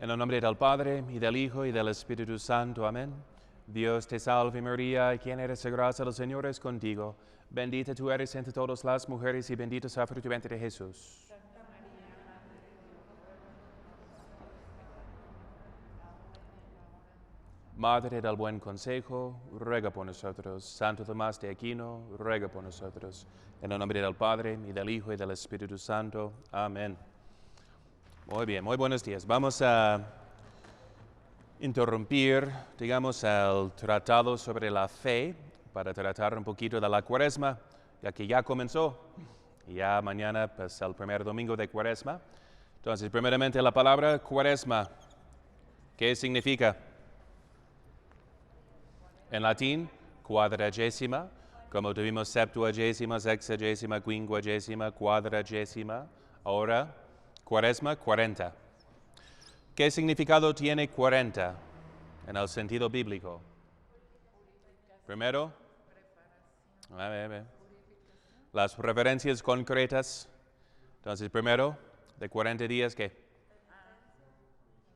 En el nombre del Padre, y del Hijo, y del Espíritu Santo. Amén. Dios te salve María, llena eres de gracia, el Señor es contigo. Bendita tú eres entre todas las mujeres, y bendito sea el fruto de tu vientre, Jesús. Madre del buen consejo, ruega por nosotros. Santo Tomás de Aquino, ruega por nosotros. En el nombre del Padre, y del Hijo, y del Espíritu Santo. Amén. Muy bien, muy buenos días. Vamos a interrumpir, digamos, el tratado sobre la fe para tratar un poquito de la Cuaresma, ya que ya comenzó. Y ya mañana, pues, el primer domingo de Cuaresma. Entonces, primeramente la palabra Cuaresma, ¿qué significa? En latín, cuadragésima, como tuvimos septuagésima, sexagésima, quincuagésima, cuadragésima, ahora Cuaresma, 40. ¿Qué significado tiene 40 en el sentido bíblico? Primero, las referencias concretas. Entonces, primero, de 40 días, ¿qué?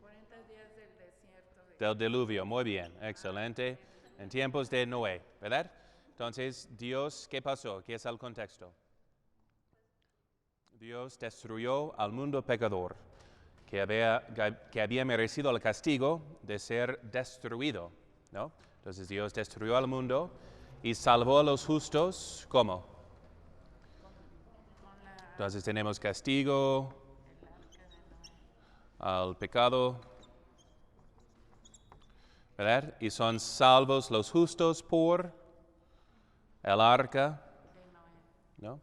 40 días del desierto. Del diluvio, muy bien, excelente. En tiempos de Noé, ¿verdad? Entonces, Dios, ¿qué pasó? ¿Qué es el contexto? Dios destruyó al mundo pecador, que había merecido el castigo de ser destruido, ¿no? Entonces Dios destruyó al mundo y salvó a los justos, ¿cómo? Entonces tenemos castigo al pecado, ¿verdad? Y son salvos los justos por el arca, ¿no?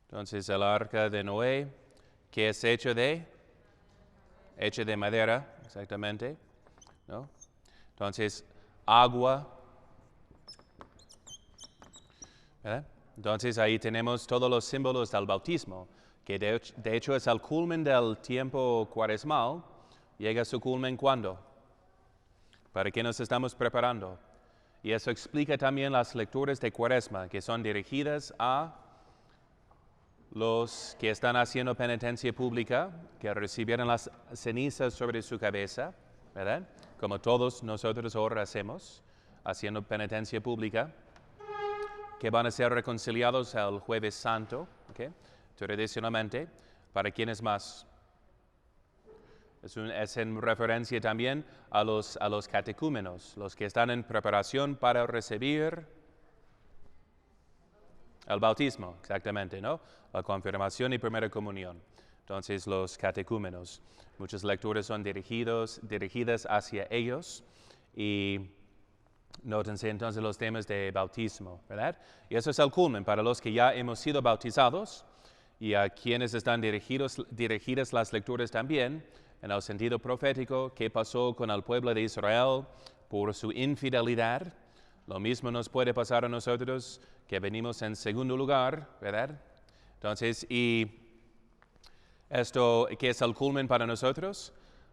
Entonces el arca de Noé, que es hecho de madera, exactamente, ¿no? Entonces, agua, ¿verdad? Entonces ahí tenemos todos los símbolos del bautismo, que de hecho es el culmen del tiempo cuaresmal. Llega a su culmen ¿cuándo? ¿Para qué nos estamos preparando? Y eso explica también las lecturas de Cuaresma, que son dirigidas a los que están haciendo penitencia pública, que recibieron las cenizas sobre su cabeza, ¿verdad? Como todos nosotros ahora hacemos, haciendo penitencia pública, que van a ser reconciliados el Jueves Santo, ¿okay? Tradicionalmente. ¿Para quiénes más? Es en referencia también a los catecúmenos, los que están en preparación para recibir el bautismo, exactamente, ¿no? La confirmación y primera comunión. Entonces, los catecúmenos. Muchas lecturas son dirigidas hacia ellos y nótense entonces los temas de bautismo, ¿verdad? Y eso es el culmen para los que ya hemos sido bautizados y a quienes están dirigidas las lecturas también en el sentido profético. ¿Qué pasó con el pueblo de Israel por su infidelidad? Lo mismo nos puede pasar a nosotros, que venimos en segundo lugar, ¿verdad? Entonces, ¿y esto qué es el culmen para nosotros?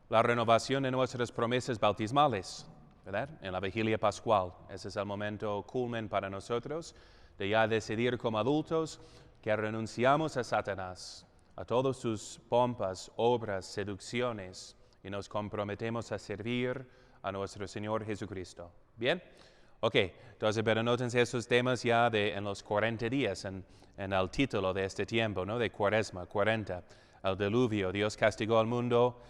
La renovación de nuestras promesas bautismales, ¿verdad? En la vigilia pascual. Ese es el momento culmen para nosotros, de ya decidir como adultos que renunciamos a Satanás, a todas sus pompas, obras, seducciones, y nos comprometemos a servir a nuestro Señor Jesucristo. ¿Bien? Ok, entonces, pero nótense esos temas ya en los 40 días, en el título de este tiempo, ¿no? De Cuaresma, 40, el diluvio. Dios castigó al mundo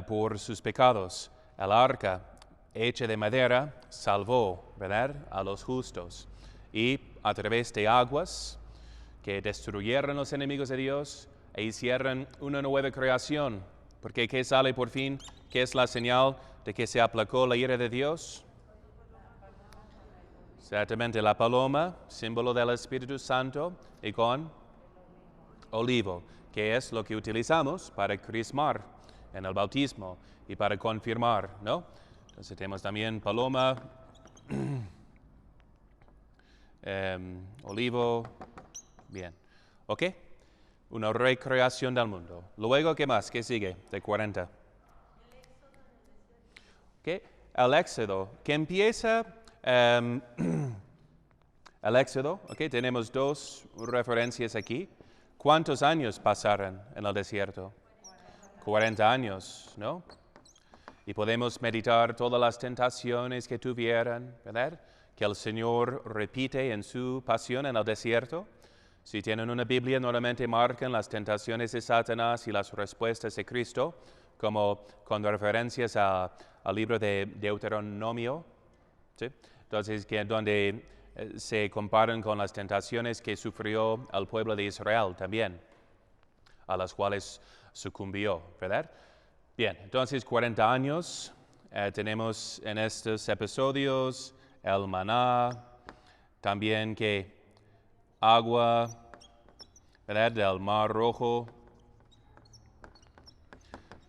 por sus pecados. El arca, hecha de madera, salvó, ¿verdad?, a los justos. Y a través de aguas que destruyeron los enemigos de Dios e hicieron una nueva creación. Porque ¿qué sale por fin? ¿Qué es la señal de que se aplacó la ira de Dios? Exactamente, la paloma, símbolo del Espíritu Santo, y con olivo, que es lo que utilizamos para crismar en el bautismo y para confirmar, ¿no? Entonces tenemos también paloma, olivo, bien, ¿ok? Una recreación del mundo. Luego, ¿qué más? ¿Qué sigue de 40? ¿Ok? El Éxodo, que empieza... el Éxodo, ¿ok? Tenemos dos referencias aquí. ¿Cuántos años pasaron en el desierto? 40 años, ¿no? Y podemos meditar todas las tentaciones que tuvieran, ¿verdad? Que el Señor repite en su pasión en el desierto. Si tienen una Biblia, normalmente marcan las tentaciones de Satanás y las respuestas de Cristo, como con referencias al libro de Deuteronomio, ¿sí? Entonces, donde se comparan con las tentaciones que sufrió el pueblo de Israel también, a las cuales sucumbió, ¿verdad? Bien, entonces 40 años, tenemos en estos episodios el maná, también que agua, ¿verdad? Del Mar Rojo.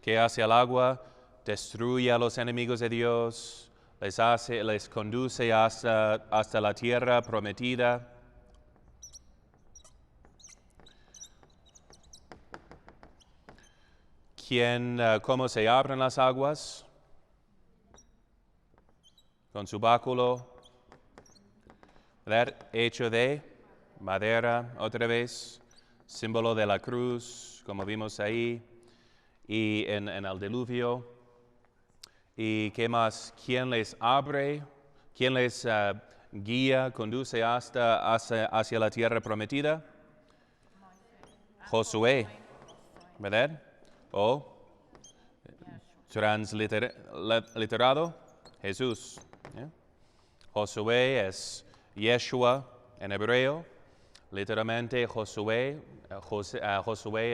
¿Qué hace el agua? Destruye a los enemigos de Dios, les conduce hasta la tierra prometida. ¿Cómo se abren las aguas? Con su báculo, ¿verdad? Hecho de madera, otra vez, símbolo de la cruz, como vimos ahí, y en el diluvio. ¿Y qué más? ¿Quién les abre? ¿Quién les guía, conduce hacia la tierra prometida? Josué, ¿verdad? O transliterado, Jesús. ¿Eh? Josué es Yeshua en hebreo, literalmente Josué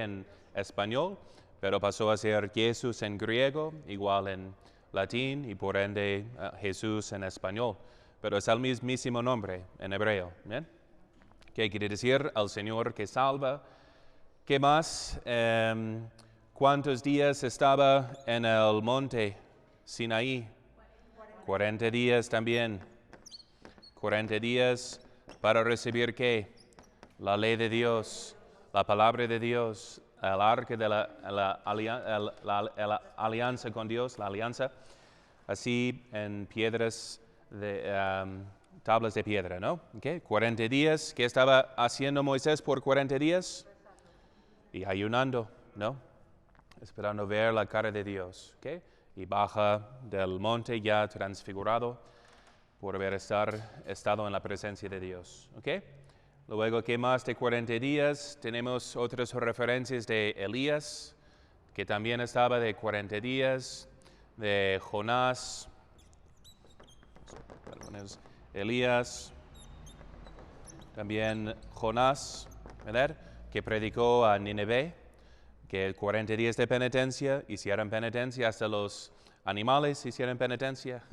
en español, pero pasó a ser Jesús en griego, igual en latín y por ende Jesús en español. Pero es el mismísimo nombre en hebreo. ¿Bien? ¿Qué quiere decir? El Señor que salva. ¿Qué más? ¿Cuántos días estaba en el monte Sinaí? 40 días también. 40 días para recibir ¿qué? La ley de Dios, la palabra de Dios, el arca de la alianza con Dios, la alianza, así en piedras, tablas de piedra, ¿no? Okay. 40 días. ¿Qué estaba haciendo Moisés por 40 días? Y ayunando, ¿no? Esperando ver la cara de Dios, ¿ok? Y baja del monte ya transfigurado por haber estado en la presencia de Dios, ¿ok? Luego, ¿qué más de 40 días? Tenemos otras referencias de Elías, que también estaba de 40 días, de Jonás, Elías, también Jonás, ¿verdad? Que predicó a Nínive, que 40 días de penitencia, hicieron penitencia, hasta los animales hicieron penitencia,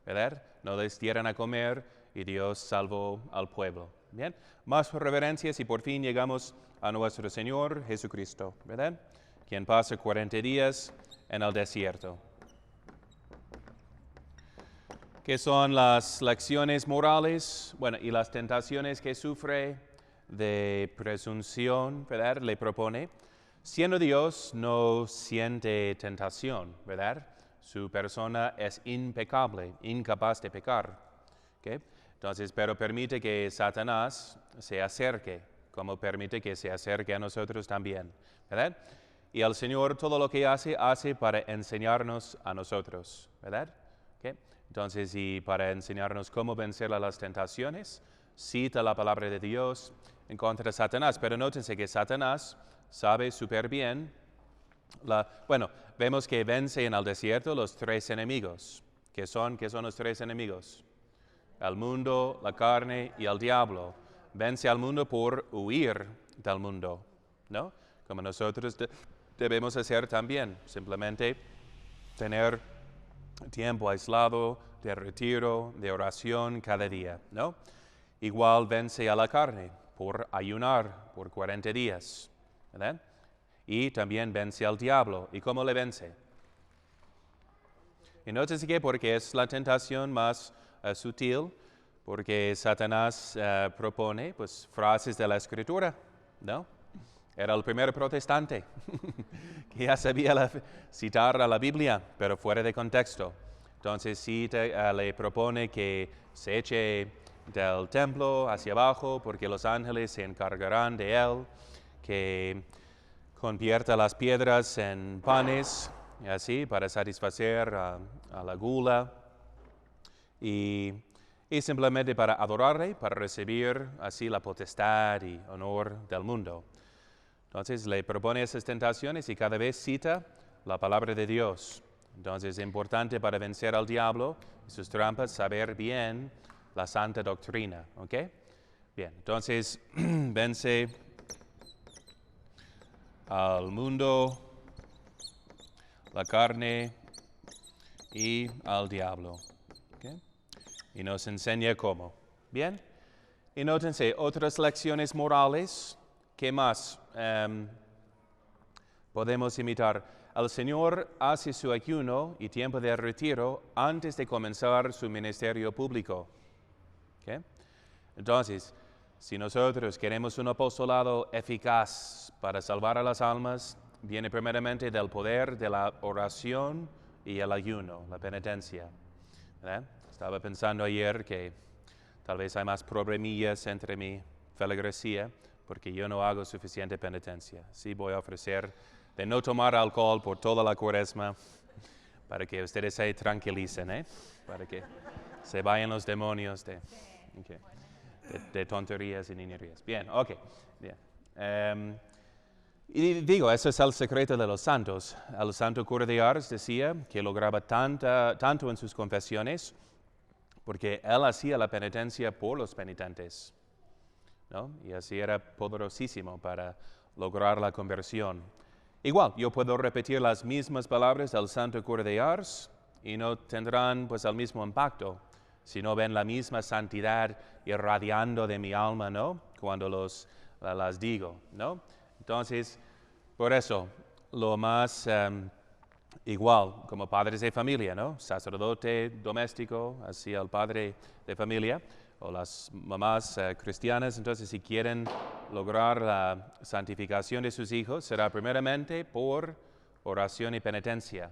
¿verdad? No les dieron a comer y Dios salvó al pueblo. Bien, más reverencias y por fin llegamos a nuestro Señor Jesucristo, ¿verdad? Quien pasa 40 días en el desierto. ¿Qué son las lecciones morales? Bueno, y las tentaciones que sufre de presunción, ¿verdad? Le propone. Siendo Dios, no siente tentación, ¿verdad? Su persona es impecable, incapaz de pecar. ¿Okay? Entonces, pero permite que Satanás se acerque, como permite que se acerque a nosotros también, ¿verdad? Y el Señor todo lo que hace para enseñarnos a nosotros, ¿verdad? ¿Okay? Entonces, y para enseñarnos cómo vencer a las tentaciones, cita la palabra de Dios en contra de Satanás. Pero nótense que Satanás sabe súper bien, vemos que vence en el desierto los 3 enemigos. ¿Qué son los 3 enemigos? El mundo, la carne y el diablo. Vence al mundo por huir del mundo, ¿no? Como nosotros debemos hacer también, simplemente tener tiempo aislado, de retiro, de oración cada día, ¿no? Igual vence a la carne por ayunar por 40 días, ¿verdad? Y también vence al diablo. ¿Y cómo le vence? Y nótese que porque es la tentación más sutil, porque Satanás propone pues, frases de la Escritura, ¿no? Era el primer protestante que ya sabía citar a la Biblia, pero fuera de contexto. Entonces le propone que se eche del templo hacia abajo porque los ángeles se encargarán de él, que convierta las piedras en panes, y así, para satisfacer a la gula, y simplemente para adorarle, para recibir así la potestad y honor del mundo. Entonces le propone esas tentaciones y cada vez cita la palabra de Dios. Entonces es importante para vencer al diablo y sus trampas saber bien la santa doctrina, ¿ok? Bien, entonces vence al mundo, la carne y al diablo. ¿Okay? Y nos enseña cómo. Bien, y nótense otras lecciones morales. ¿Qué más podemos imitar? El Señor hace su ayuno y tiempo de retiro antes de comenzar su ministerio público. ¿Okay? Entonces, si nosotros queremos un apostolado eficaz para salvar a las almas, viene primeramente del poder de la oración y el ayuno, la penitencia. ¿Verdad? Estaba pensando ayer que tal vez hay más problemillas entre mi feligresía porque yo no hago suficiente penitencia. Sí voy a ofrecer de no tomar alcohol por toda la cuaresma para que ustedes se tranquilicen, para que se vayan los demonios de tonterías y niñerías. Bien, ok. Bien. Y digo, ese es el secreto de los santos. El santo cura de Ars decía que lograba tanto en sus confesiones porque él hacía la penitencia por los penitentes, ¿no? Y así era poderosísimo para lograr la conversión. Igual, yo puedo repetir las mismas palabras del santo cura de Ars y no tendrán pues el mismo impacto si no ven la misma santidad irradiando de mi alma, ¿no? Cuando las digo, ¿no? Entonces, por eso, lo más igual, como padres de familia, ¿no? Sacerdote doméstico, así el padre de familia, o las mamás cristianas, entonces si quieren lograr la santificación de sus hijos, será primeramente por oración y penitencia,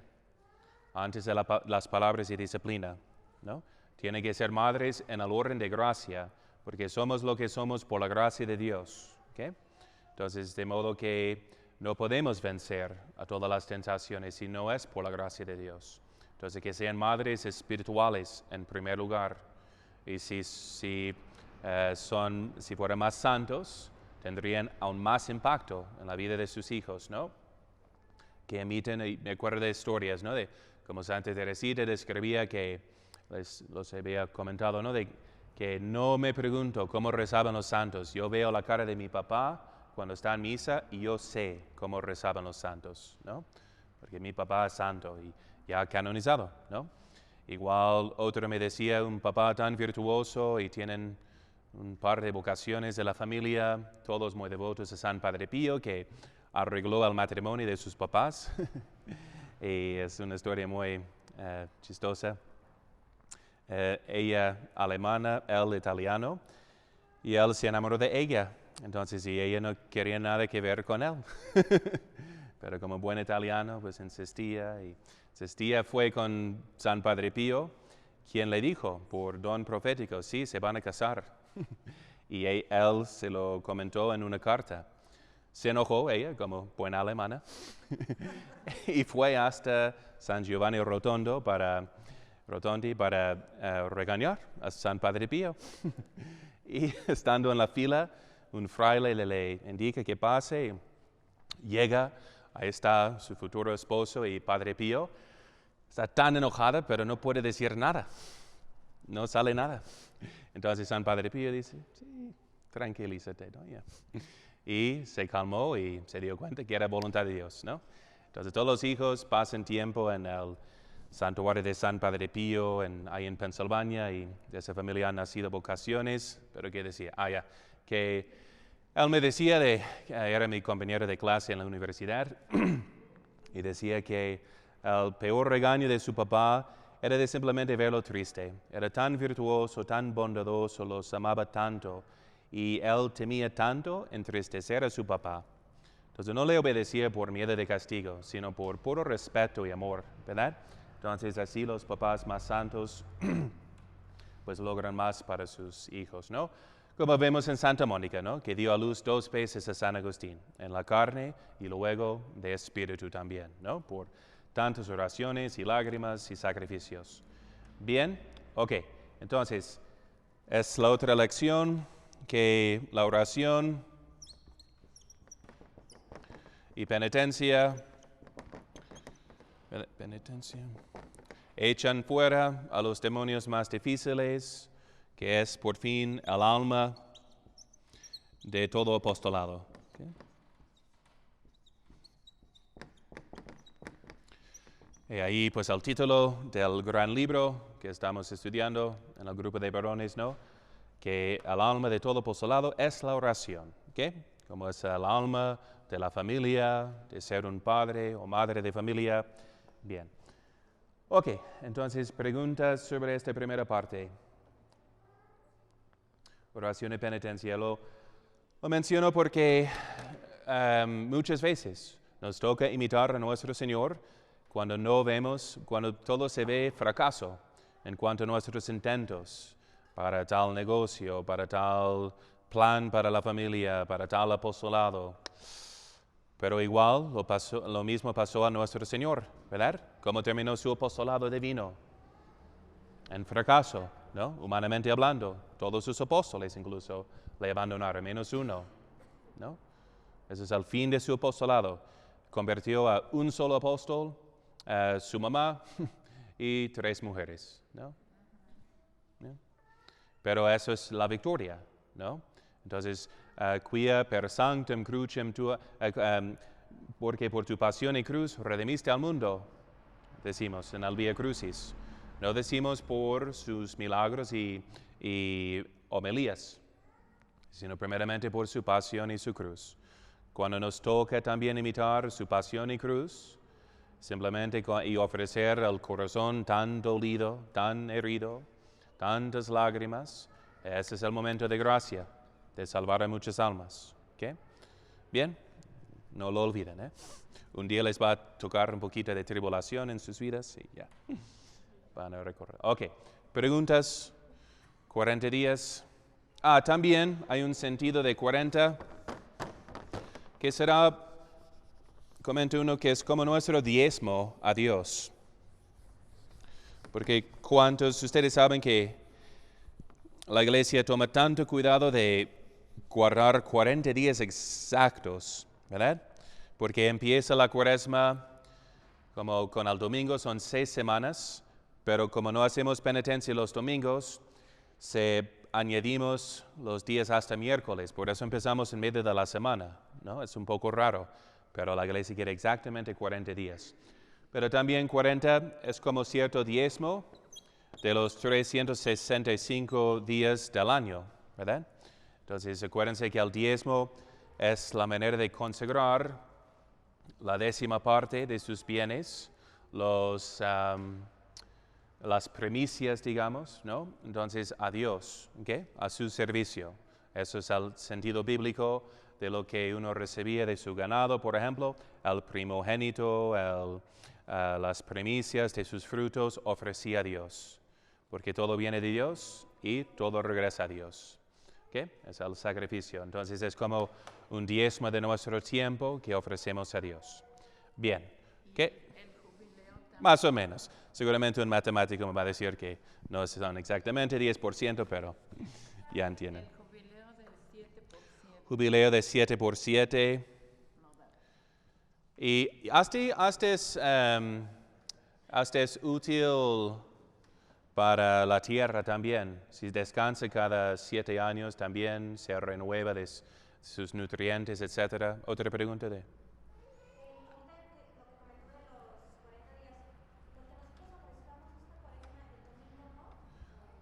antes de las palabras y disciplina, ¿no? Tienen que ser madres en el orden de gracia, porque somos lo que somos por la gracia de Dios, ¿okay? Entonces, de modo que no podemos vencer a todas las tentaciones si no es por la gracia de Dios. Entonces, que sean madres espirituales en primer lugar. Y si fueran más santos, tendrían aún más impacto en la vida de sus hijos, ¿no? Que emiten, y me acuerdo de historias, ¿no? De como Santa Teresita describía que, los había comentado, ¿no? De que no me pregunto cómo rezaban los santos. Yo veo la cara de mi papá cuando está en misa y yo sé cómo rezaban los santos, ¿no? Porque mi papá es santo y ya canonizado, ¿no? Igual otro me decía, un papá tan virtuoso y tienen un par de vocaciones de la familia, todos muy devotos a San Padre Pío, que arregló el matrimonio de sus papás. Y es una historia muy chistosa. Ella alemana, él italiano, y él se enamoró de ella. Entonces, y ella no quería nada que ver con él. Pero como buen italiano, pues insistía. Y insistía, fue con San Padre Pío, quien le dijo, por don profético, sí, se van a casar. Y él se lo comentó en una carta. Se enojó ella, como buena alemana, y fue hasta San Giovanni Rotondi para regañar a San Padre Pío. Y estando en la fila, un fraile le indica que pase, llega, ahí está su futuro esposo y Padre Pío. Está tan enojada, pero no puede decir nada. No sale nada. Entonces San Padre Pío dice, sí, tranquilízate, ¿no? Yeah. Y se calmó y se dio cuenta que era voluntad de Dios, ¿no? Entonces todos los hijos pasan tiempo en el santuario de San Padre Pío ahí en Pensilvania, y de esa familia han nacido vocaciones. Pero ¿qué decía? Que él me decía, era mi compañero de clase en la universidad, y decía que el peor regaño de su papá era de simplemente verlo triste. Era tan virtuoso, tan bondadoso, los amaba tanto, y él temía tanto entristecer a su papá. Entonces no le obedecía por miedo de castigo, sino por puro respeto y amor, ¿verdad? Entonces así los papás más santos pues logran más para sus hijos, ¿no? Como vemos en Santa Mónica, ¿no? Que dio a luz 2 veces a San Agustín, en la carne y luego de espíritu también, ¿no? Por tantas oraciones y lágrimas y sacrificios. Bien, ok, entonces, es la otra lección que la oración y penitencia echan fuera a los demonios más difíciles, que es por fin el alma de todo apostolado. ¿Okay? Y ahí pues el título del gran libro que estamos estudiando en el grupo de varones, ¿no? Que el alma de todo apostolado es la oración, ¿ok? Como es el alma de la familia, de ser un padre o madre de familia. Bien. Ok, entonces preguntas sobre esta primera parte. Oración y penitencia. Lo menciono porque muchas veces nos toca imitar a nuestro Señor cuando no vemos, cuando todo se ve fracaso en cuanto a nuestros intentos para tal negocio, para tal plan para la familia, para tal apostolado. Pero igual lo mismo pasó a nuestro Señor, ¿verdad? ¿Cómo terminó su apostolado divino? En fracaso, ¿no? Humanamente hablando, todos sus apóstoles incluso le abandonaron, menos uno, ¿no? Ese es el fin de su apostolado. Convirtió a un solo apóstol, su mamá y 3 mujeres, ¿no? ¿No? Pero eso es la victoria, ¿no? Entonces, quia per sanctum crucem tua, porque por tu pasión y cruz redimiste al mundo, decimos en el Via Crucis. No decimos por sus milagros y homilías, sino primeramente por su pasión y su cruz. Cuando nos toca también imitar su pasión y cruz, simplemente y ofrecer el corazón tan dolido, tan herido, tantas lágrimas, ese es el momento de gracia, de salvar a muchas almas. ¿Okay? Bien, no lo olviden, ¿eh? Un día les va a tocar un poquito de tribulación en sus vidas y ya. Van a recorrer. Ok, preguntas, 40 días. También hay un sentido de 40 que será, comenta uno, que es como nuestro diezmo a Dios. Porque ¿cuántos ustedes saben que la iglesia toma tanto cuidado de guardar 40 días exactos, ¿verdad? Porque empieza la cuaresma como con el domingo, son 6 semanas, pero como no hacemos penitencia los domingos, añadimos los días hasta miércoles, por eso empezamos en medio de la semana, ¿no? Es un poco raro, pero la iglesia quiere exactamente 40 días. Pero también 40 es como cierto diezmo de los 365 días del año, ¿verdad? Entonces acuérdense que el diezmo es la manera de consagrar la 10ª parte de sus bienes, las primicias, digamos, ¿no? Entonces, a Dios, ¿okay? A su servicio. Eso es el sentido bíblico de lo que uno recibía de su ganado, por ejemplo, el primogénito, las primicias de sus frutos ofrecía a Dios, porque todo viene de Dios y todo regresa a Dios. ¿Okay? Es el sacrificio. Entonces, es como un diezmo de nuestro tiempo que ofrecemos a Dios. Bien. ¿Okay? Más o menos. Seguramente un matemático me va a decir que no son exactamente 10%, pero ya entienden. El jubileo del 7%. Jubileo de 7 por 7. Y hasta es útil para la tierra también. Si descansa cada 7 años también se renueva de sus nutrientes, etc. ¿Otra pregunta de?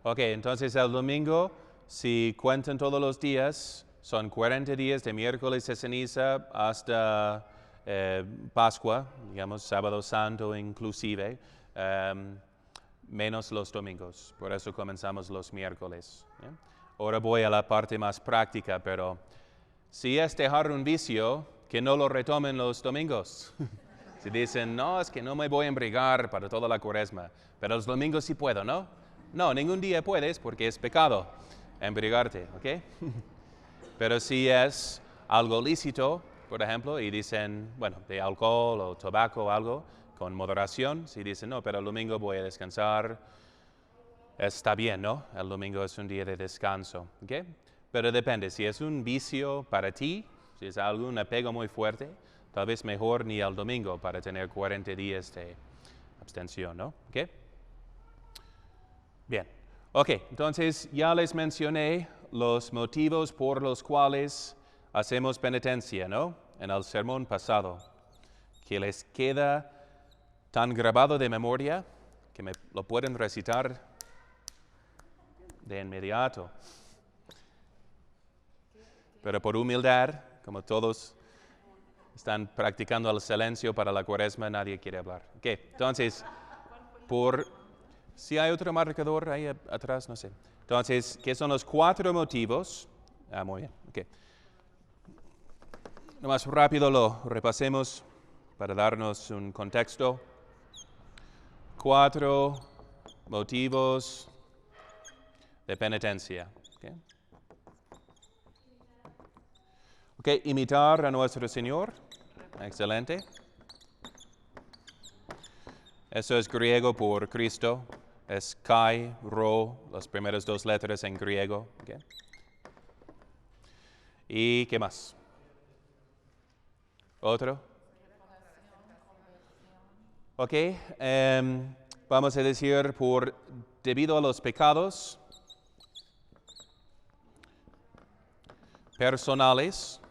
Ok, entonces el domingo, si cuentan todos los días, son 40 días de miércoles de ceniza hasta Pascua, digamos, Sábado Santo inclusive, menos los domingos. Por eso comenzamos los miércoles. ¿Eh? Ahora voy a la parte más práctica, pero si es dejar un vicio, que no lo retomen los domingos. Si dicen, no, es que no me voy a embriagar para toda la cuaresma, pero los domingos sí puedo, ¿no? No, ningún día puedes porque es pecado. embriagarte, ¿ok? Pero si es algo lícito, por ejemplo, y dicen, bueno, de alcohol o tabaco o algo, con moderación, si dicen, no, pero el domingo voy a descansar, está bien, ¿no? El domingo es un día de descanso, ¿ok? Pero depende, si es un vicio para ti, si es algún apego muy fuerte, tal vez mejor ni el domingo para tener 40 días de abstención, ¿no? ¿Ok? Bien. Ok, entonces ya les mencioné los motivos por los cuales hacemos penitencia, ¿no? En el sermón pasado, que les queda tan grabado de memoria que me lo pueden recitar de inmediato. Pero por humildad, como todos están practicando el silencio para la cuaresma, nadie quiere hablar. Ok, entonces, si hay otro marcador ahí atrás, no sé. Entonces, ¿qué son los 4 motivos? Muy bien, ok. Nomás rápido lo repasemos para darnos un contexto. 4 motivos de penitencia. Okay. Ok, imitar a nuestro Señor. Excelente. Eso es griego por Cristo. Es kai, ro, las primeras 2 letras en griego. Okay. ¿Y qué más? ¿Otro? Ok, vamos a decir debido a los pecados personales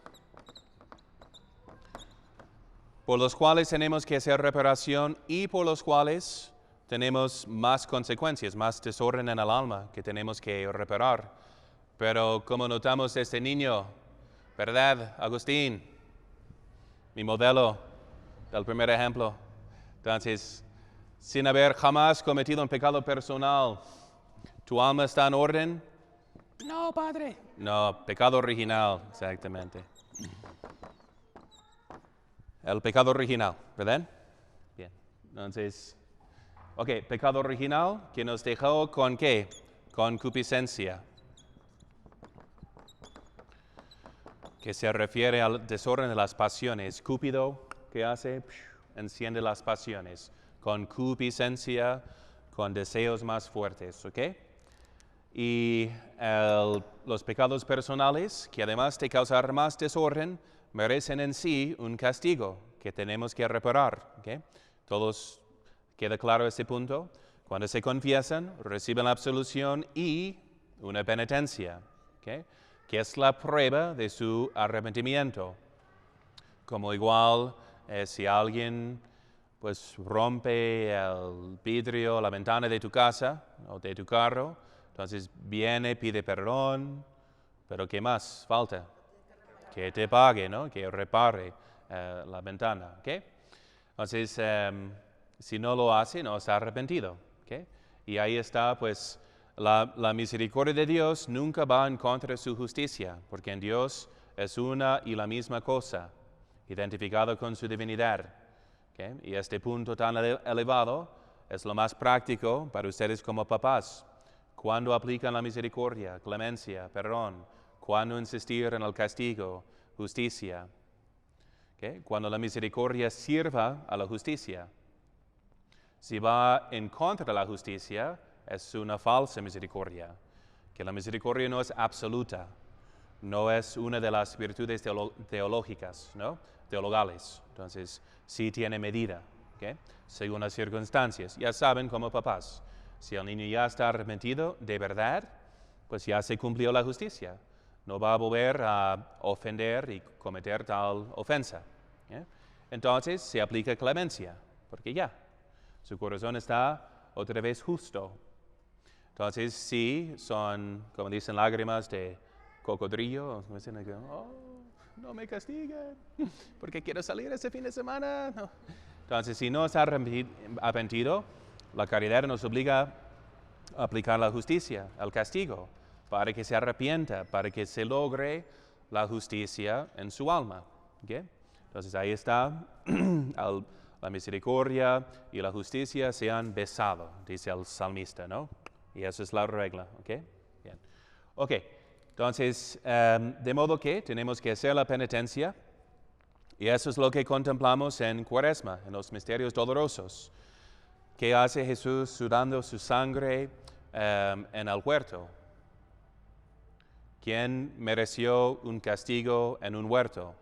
por los cuales tenemos que hacer reparación y por los cuales tenemos más consecuencias, más desorden en el alma que tenemos que reparar. Pero como notamos este niño, ¿verdad, Agustín? Mi modelo del primer ejemplo. Entonces, sin haber jamás cometido un pecado personal, ¿tu alma está en orden? No, padre. No, pecado original, exactamente. El pecado original, ¿verdad? Bien, entonces, ok, pecado original que nos dejó con ¿qué? Concupiscencia, que se refiere al desorden de las pasiones. Cúpido, ¿qué hace? Enciende las pasiones. Concupiscencia, con deseos más fuertes, ¿ok? Y los pecados personales, que además de causar más desorden, merecen en sí un castigo que tenemos que reparar. ¿Okay? ¿Todos queda claro este punto? Cuando se confiesan, reciben la absolución y una penitencia, ¿okay? Que es la prueba de su arrepentimiento. Como igual, si alguien pues rompe el vidrio, la ventana de tu casa o de tu carro, entonces viene, pide perdón, pero ¿qué más falta? Que te pague, ¿no? Que repare la ventana, ¿ok? Entonces, si no lo hace, no está arrepentido, ¿ok? Y ahí está, pues, la misericordia de Dios nunca va en contra de su justicia, porque en Dios es una y la misma cosa, identificado con su divinidad, ¿ok? Y este punto tan elevado es lo más práctico para ustedes como papás. ¿Cuándo aplican la misericordia, clemencia, perdón? ¿Cuándo insistir en el castigo, justicia? ¿Okay? Cuando la misericordia sirva a la justicia. Si va en contra de la justicia, es una falsa misericordia. Que la misericordia no es absoluta, no es una de las virtudes teológicas, ¿no? Teologales. Entonces, sí tiene medida, ¿okay? Según las circunstancias. Ya saben como papás. Si el niño ya está arrepentido de verdad, pues ya se cumplió la justicia. No va a volver a ofender y cometer tal ofensa. ¿Eh? Entonces se aplica clemencia, porque ya, su corazón está otra vez justo. Entonces sí, son, como dicen, lágrimas de cocodrilo. Oh, no me castiguen, porque quiero salir ese fin de semana. No. Entonces, si no está arrepentido, la caridad nos obliga a aplicar la justicia, el castigo, para que se arrepienta, para que se logre la justicia en su alma. ¿Okay? Entonces ahí está, la misericordia y la justicia se han besado, dice el salmista, ¿no? Y esa es la regla, ¿ok? Bien. Ok, entonces, de modo que tenemos que hacer la penitencia, y eso es lo que contemplamos en Cuaresma, en los misterios dolorosos. ¿Qué hace Jesús sudando su sangre en el huerto? ¿Quién mereció un castigo en un huerto?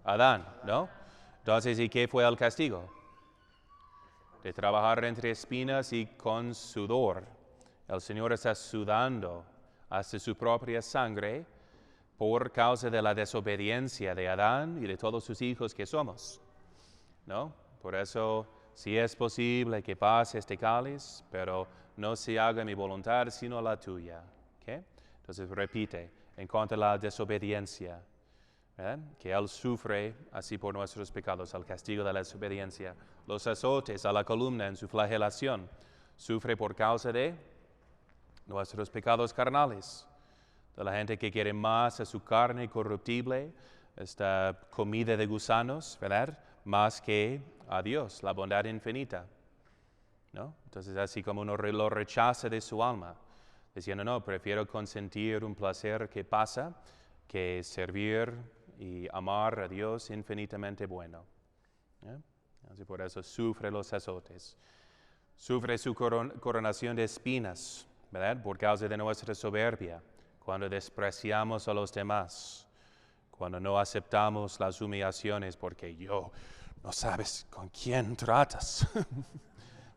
Adán, ¿no? Entonces, ¿y qué fue el castigo? De trabajar entre espinas y con sudor. El Señor está sudando hasta su propia sangre por causa de la desobediencia de Adán y de todos sus hijos que somos, ¿no? Por eso, sí es posible que pase este cáliz, pero no se haga mi voluntad sino la tuya. ¿Okay? Entonces repite, en contra de la desobediencia, que Él sufre así por nuestros pecados, el castigo de la desobediencia. Los azotes a la columna en su flagelación, sufre por causa de nuestros pecados carnales, de la gente que quiere más a su carne corruptible, esta comida de gusanos, ¿verdad? Más que a Dios, la bondad infinita, ¿no? Entonces, así como uno lo rechaza de su alma, diciendo, no, prefiero consentir un placer que pasa que servir y amar a Dios infinitamente bueno. Así por eso sufre los azotes. Sufre su coronación de espinas, ¿verdad? Por causa de nuestra soberbia, cuando despreciamos a los demás, cuando no aceptamos las humillaciones porque no sabes con quién tratas,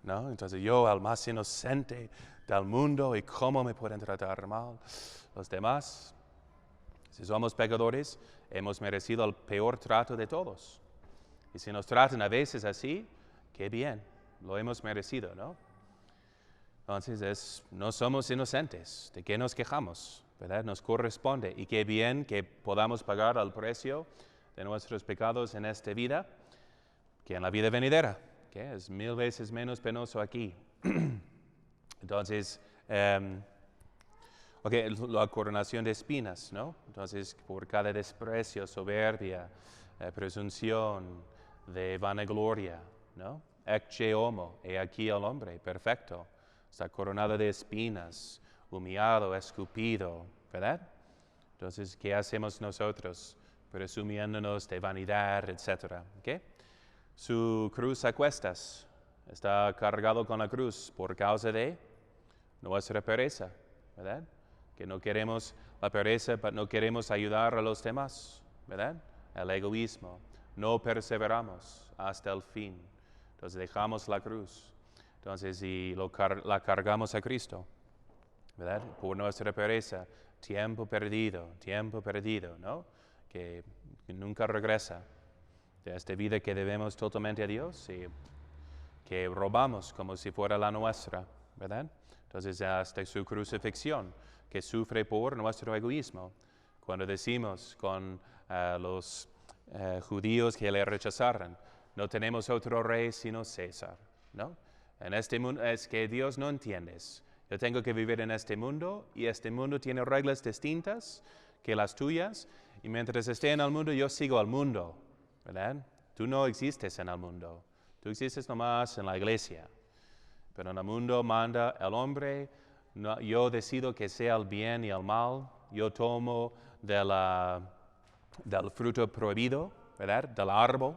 ¿no? Entonces yo, el más inocente del mundo, ¿y cómo me pueden tratar mal los demás? Si somos pecadores, hemos merecido el peor trato de todos. Y si nos tratan a veces así, qué bien, lo hemos merecido, ¿no? Entonces no somos inocentes, ¿de qué nos quejamos? ¿Verdad? Nos corresponde, y qué bien que podamos pagar el precio de nuestros pecados en esta vida que en la vida venidera, que es 1000 veces menos penoso aquí. Entonces, la coronación de espinas, ¿no? Entonces, por cada desprecio, soberbia, presunción, de vanagloria, ¿no? Ecce homo, he aquí el hombre, perfecto, está coronado de espinas, humillado, escupido, ¿verdad? Entonces, ¿qué hacemos nosotros? Presumiéndonos de vanidad, etc. ¿Okay? Su cruz a cuestas, está cargado con la cruz por causa de nuestra pereza, ¿verdad? Que no queremos la pereza, pero no queremos ayudar a los demás, ¿verdad? El egoísmo. No perseveramos hasta el fin. Entonces dejamos la cruz. Entonces, y la cargamos a Cristo, ¿verdad? Por nuestra pereza, tiempo perdido, ¿no? Que nunca regresa. De esta vida que debemos totalmente a Dios y que robamos como si fuera la nuestra, ¿verdad? Entonces, hasta su crucifixión, que sufre por nuestro egoísmo. Cuando decimos con los judíos que le rechazaron, no tenemos otro rey sino César, ¿no? En este mundo es que Dios no entiendes. Yo tengo que vivir en este mundo y este mundo tiene reglas distintas que las tuyas y mientras esté en el mundo yo sigo al mundo, ¿verdad? Tú no existes en el mundo, tú existes nomás en la iglesia, pero en el mundo manda el hombre, yo decido que sea el bien y el mal, yo tomo del fruto prohibido, ¿verdad? Del árbol,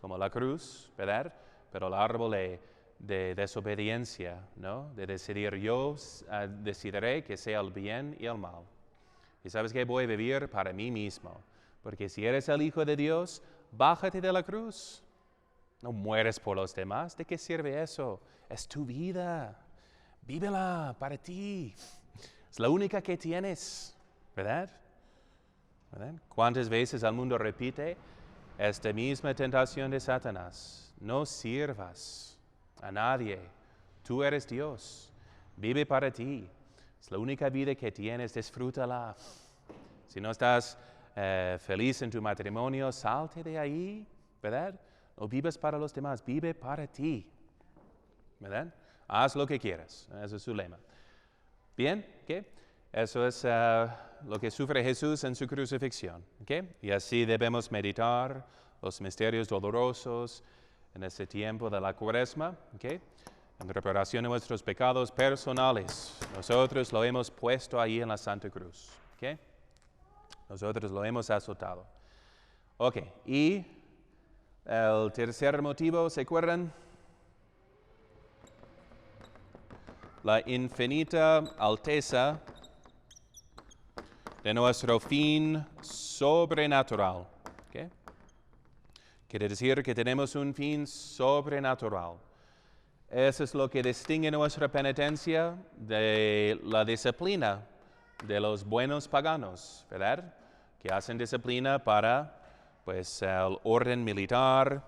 como la cruz, ¿verdad? Pero el árbol de desobediencia, ¿no? De decidir, yo decidiré que sea el bien y el mal. Y sabes que voy a vivir para mí mismo, porque si eres el Hijo de Dios, bájate de la cruz. No mueres por los demás. ¿De qué sirve eso? Es tu vida. Vívela para ti. Es la única que tienes, ¿verdad? ¿Verdad? ¿Cuántas veces el mundo repite esta misma tentación de Satanás? No sirvas a nadie. Tú eres Dios. Vive para ti. Es la única vida que tienes. Disfrútala. Si no estás feliz en tu matrimonio, salte de ahí, ¿verdad? No vivas para los demás, vive para ti, ¿verdad? Haz lo que quieras, ese es su lema. Bien, ¿qué? Eso es lo que sufre Jesús en su crucifixión, ¿ok? Y así debemos meditar los misterios dolorosos en este tiempo de la Cuaresma, ¿ok? en reparación de nuestros pecados personales. Nosotros lo hemos puesto ahí en la Santa Cruz. ¿Ok? Nosotros lo hemos azotado. Ok, y el tercer motivo, ¿se acuerdan? La infinita alteza de nuestro fin sobrenatural. ¿Okay? Quiere decir que tenemos un fin sobrenatural. Eso es lo que distingue nuestra penitencia de la disciplina de los buenos paganos, ¿verdad? Que hacen disciplina para, pues, el orden militar,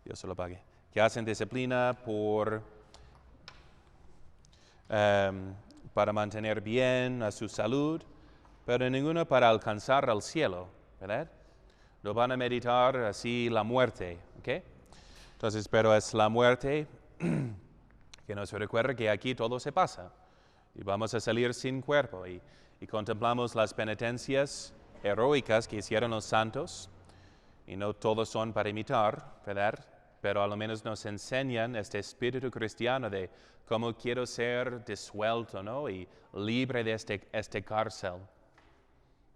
Dios se lo pague, que hacen disciplina para mantener bien a su salud, pero ninguno para alcanzar el cielo, ¿verdad? No van a meditar así la muerte, ¿ok? Entonces, pero es la muerte que nos recuerda que aquí todo se pasa y vamos a salir sin cuerpo y contemplamos las penitencias heroicas que hicieron los santos y no todos son para imitar, ¿verdad? Pero a lo menos nos enseñan este espíritu cristiano de cómo quiero ser disuelto, ¿no? Y libre de este cárcel,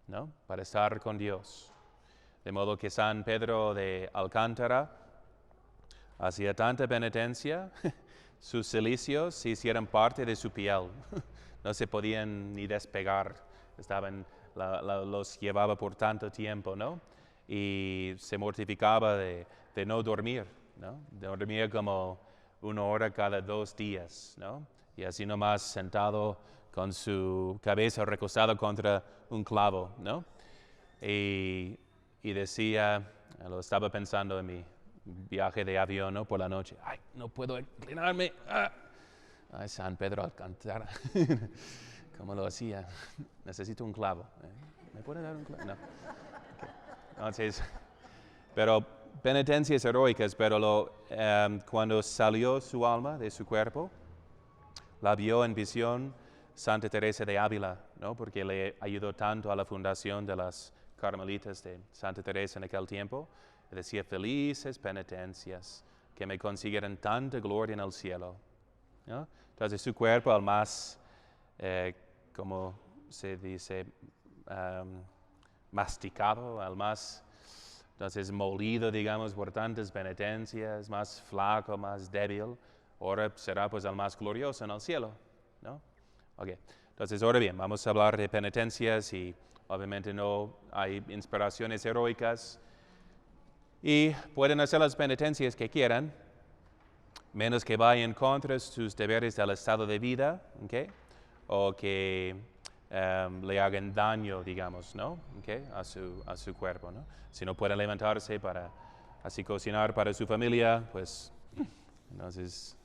¿no? Para estar con Dios. De modo que San Pedro de Alcántara hacía tanta penitencia, sus cilicios se hicieron parte de su piel. No se podían ni despegar, los llevaba por tanto tiempo, ¿no? Y se mortificaba de no dormir, ¿no? Dormía como 1 hora cada 2 días, ¿no? Y así nomás sentado con su cabeza recostada contra un clavo, ¿no? Y decía, lo estaba pensando en mi viaje de avión, ¿no? Por la noche, ay, no puedo inclinarme, ay, San Pedro Alcántara, ¿cómo lo hacía? Necesito un clavo, ¿me puede dar un clavo? No. Okay. Entonces, pero penitencias heroicas, pero cuando salió su alma de su cuerpo, la vio en visión Santa Teresa de Ávila, ¿no? Porque le ayudó tanto a la fundación de las Carmelitas de Santa Teresa en aquel tiempo. Decía, felices penitencias que me consiguieron tanta gloria en el cielo, ¿no? Entonces su cuerpo, el más, como se dice, masticado, el más, entonces molido, digamos, por tantas penitencias, más flaco, más débil, ahora será pues el más glorioso en el cielo, ¿no? Ok, entonces ahora bien, vamos a hablar de penitencias y obviamente no hay inspiraciones heroicas y pueden hacer las penitencias que quieran, menos que vayan contra sus deberes del estado de vida, ¿okay? O que le hagan daño, digamos, ¿no? ¿Okay? a su cuerpo, ¿no? Si no pueden levantarse para así cocinar para su familia, pues entonces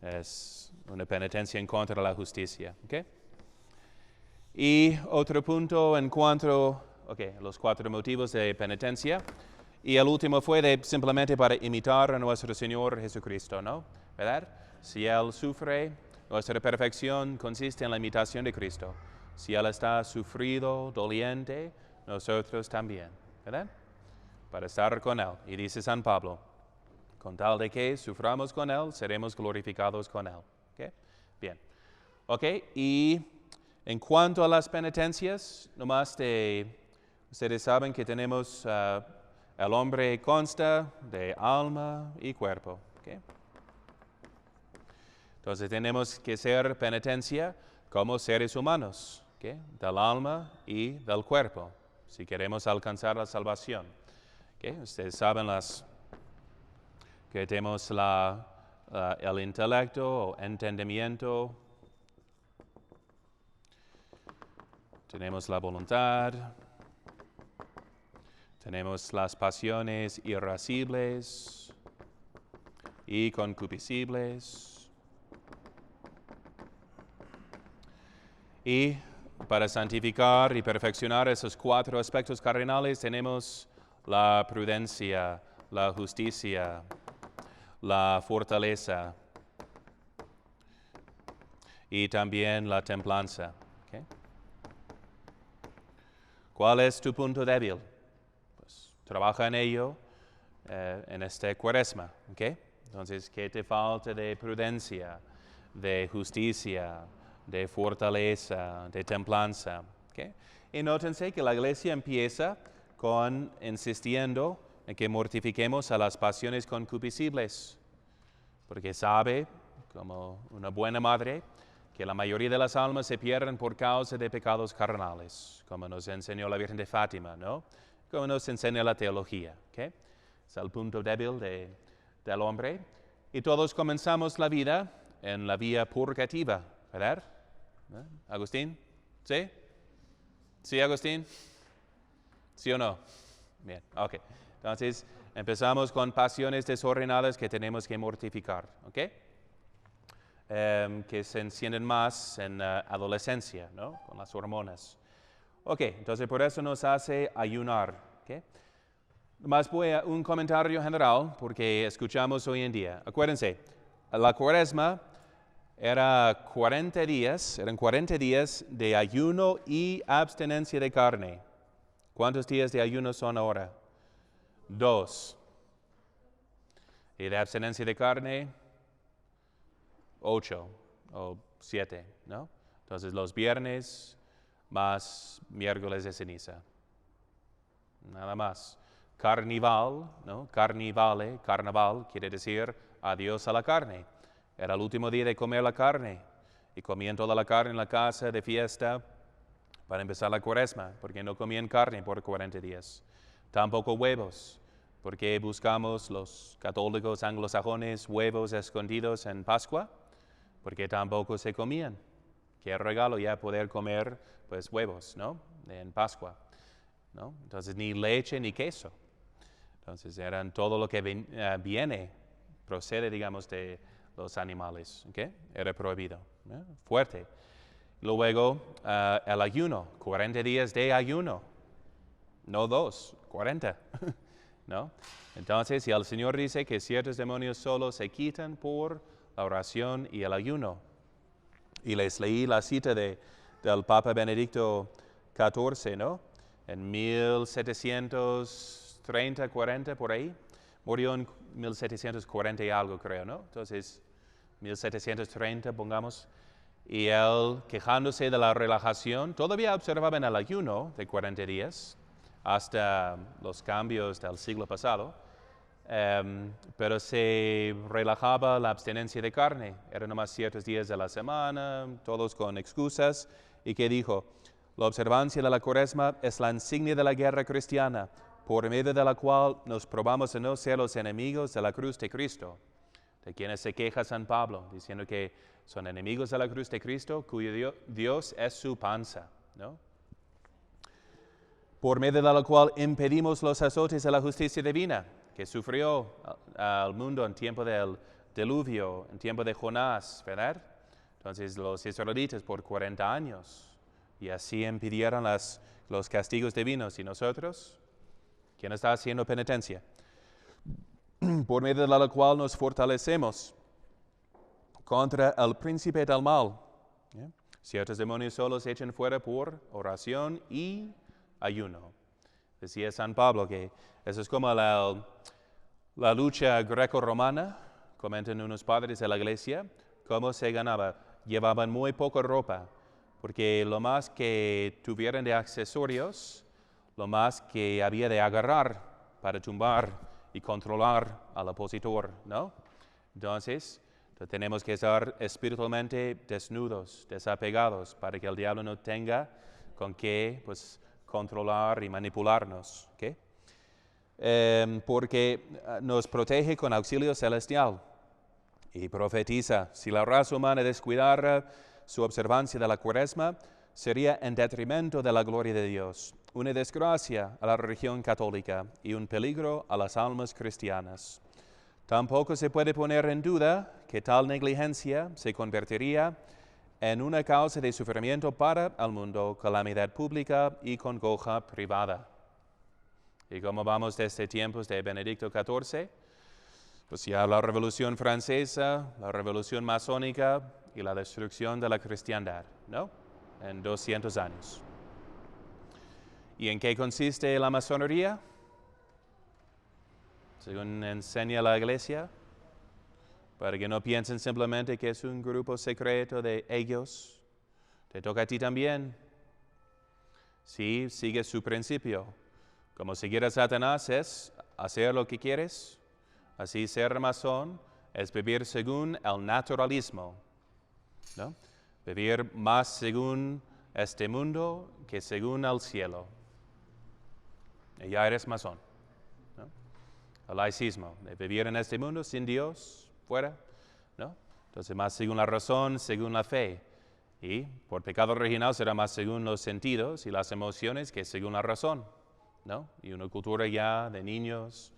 es una penitencia en contra de la justicia, ¿okay? Y otro punto en cuanto, los 4 motivos de penitencia. Y el último fue simplemente para imitar a nuestro Señor Jesucristo, ¿no? ¿Verdad? Si Él sufre, nuestra perfección consiste en la imitación de Cristo. Si Él está sufrido, doliente, nosotros también, ¿verdad? Para estar con Él. Y dice San Pablo, con tal de que suframos con Él, seremos glorificados con Él. ¿Okay? Bien. Ok, y en cuanto a las penitencias, nomás ustedes saben que tenemos... el hombre consta de alma y cuerpo. ¿Okay? Entonces tenemos que hacer penitencia como seres humanos, ¿okay? Del alma y del cuerpo, si queremos alcanzar la salvación. ¿Okay? Ustedes saben que tenemos el intelecto o entendimiento, tenemos la voluntad, tenemos las pasiones irascibles y concupiscibles. Y para santificar y perfeccionar esos 4 aspectos cardinales tenemos la prudencia, la justicia, la fortaleza y también la templanza. ¿Okay? ¿Cuál es tu punto débil? Trabaja en ello en este cuaresma, ¿ok? Entonces, ¿qué te falta de prudencia, de justicia, de fortaleza, de templanza? ¿Okay? Y nótense que la iglesia empieza con insistiendo en que mortifiquemos a las pasiones concupiscibles, porque sabe, como una buena madre, que la mayoría de las almas se pierden por causa de pecados carnales, como nos enseñó la Virgen de Fátima, ¿no? Como nos enseña la teología, ¿okay? Es el punto débil del hombre. Y todos comenzamos la vida en la vía purgativa, ¿verdad? ¿Eh? ¿Agustín? ¿Sí? ¿Sí, Agustín? ¿Sí o no? Bien, ok. Entonces, empezamos con pasiones desordenadas que tenemos que mortificar, ¿ok? Que se encienden más en adolescencia, ¿no? Con las hormonas. Ok, entonces por eso nos hace ayunar, ¿ok? Más voy a un comentario general, porque escuchamos hoy en día. Acuérdense, la cuaresma eran 40 días de ayuno y abstinencia de carne. ¿Cuántos días de ayuno son ahora? 2. Y de abstinencia de carne, 8 o 7, ¿no? Entonces los viernes más miércoles de ceniza. Nada más. Carnival, ¿no? Carnaval quiere decir adiós a la carne. Era el último día de comer la carne. Y comían toda la carne en la casa de fiesta para empezar la cuaresma, porque no comían carne por 40 días. Tampoco huevos, porque buscamos los católicos anglosajones huevos escondidos en Pascua, porque tampoco se comían. Qué regalo ya poder comer pues huevos, ¿no? En Pascua, ¿no? Entonces ni leche ni queso. Entonces eran todo lo que procede, digamos, de los animales, ¿ok? Era prohibido, ¿no? Fuerte. Luego el ayuno, 40 días de ayuno, no 2, 40, ¿no? Entonces, si el Señor dice que ciertos demonios solo se quitan por la oración y el ayuno, y les leí la cita del Papa Benedicto XIV, ¿no? En 1730, 40, por ahí, murió en 1740 y algo, creo, ¿no? Entonces, 1730, pongamos. Y él, quejándose de la relajación, todavía observaba en el ayuno de 40 días, hasta los cambios del siglo pasado, pero se relajaba la abstinencia de carne. Eran nomás ciertos días de la semana, todos con excusas. ¿Y qué dijo? La observancia de la cuaresma es la insignia de la guerra cristiana, por medio de la cual nos probamos a no ser los enemigos de la cruz de Cristo. De quienes se queja San Pablo, diciendo que son enemigos de la cruz de Cristo, cuyo Dios es su panza, ¿no? Por medio de la cual impedimos los azotes de la justicia divina, que sufrió al mundo en tiempo del diluvio, en tiempo de Jonás, ¿verdad? Entonces los israelitas por 40 años, y así impidieron los castigos divinos. ¿Y nosotros? ¿Quién está haciendo penitencia? Por medio de la cual nos fortalecemos contra el príncipe del mal. ¿Yeah? Ciertos demonios solo se echan fuera por oración y ayuno. Decía San Pablo que eso es como la lucha greco-romana, comentan unos padres de la iglesia, cómo se ganaba. Llevaban muy poca ropa, porque lo más que tuvieran de accesorios, lo más que había de agarrar para tumbar y controlar al opositor, ¿no? Entonces, tenemos que estar espiritualmente desnudos, desapegados, para que el diablo no tenga con qué, pues, controlar y manipularnos, ¿ok? Porque nos protege con auxilio celestial y profetiza. Si la raza humana descuidara su observancia de la cuaresma, sería en detrimento de la gloria de Dios, una desgracia a la religión católica y un peligro a las almas cristianas. Tampoco se puede poner en duda que tal negligencia se convertiría en una causa de sufrimiento para el mundo, calamidad pública y congoja privada. Y como vamos desde tiempos de Benedicto XIV, pues ya la Revolución Francesa, la Revolución Masónica y la destrucción de la cristiandad, ¿no? En 200 años. ¿Y en qué consiste la masonería? Según enseña la Iglesia, Para que no piensen simplemente que es un grupo secreto de ellos. Te toca a ti también. Sí, sigue su principio. Como seguir a Satanás es hacer lo que quieres. Así ser masón es vivir según el naturalismo, ¿no? Vivir más según este mundo que según el cielo. Y ya eres masón, ¿no? El laicismo, de vivir en este mundo sin Dios, fuera, ¿no? Entonces más según la razón, según la fe. Y por pecado original será más según los sentidos y las emociones que según la razón, ¿no? Y una cultura ya de niños,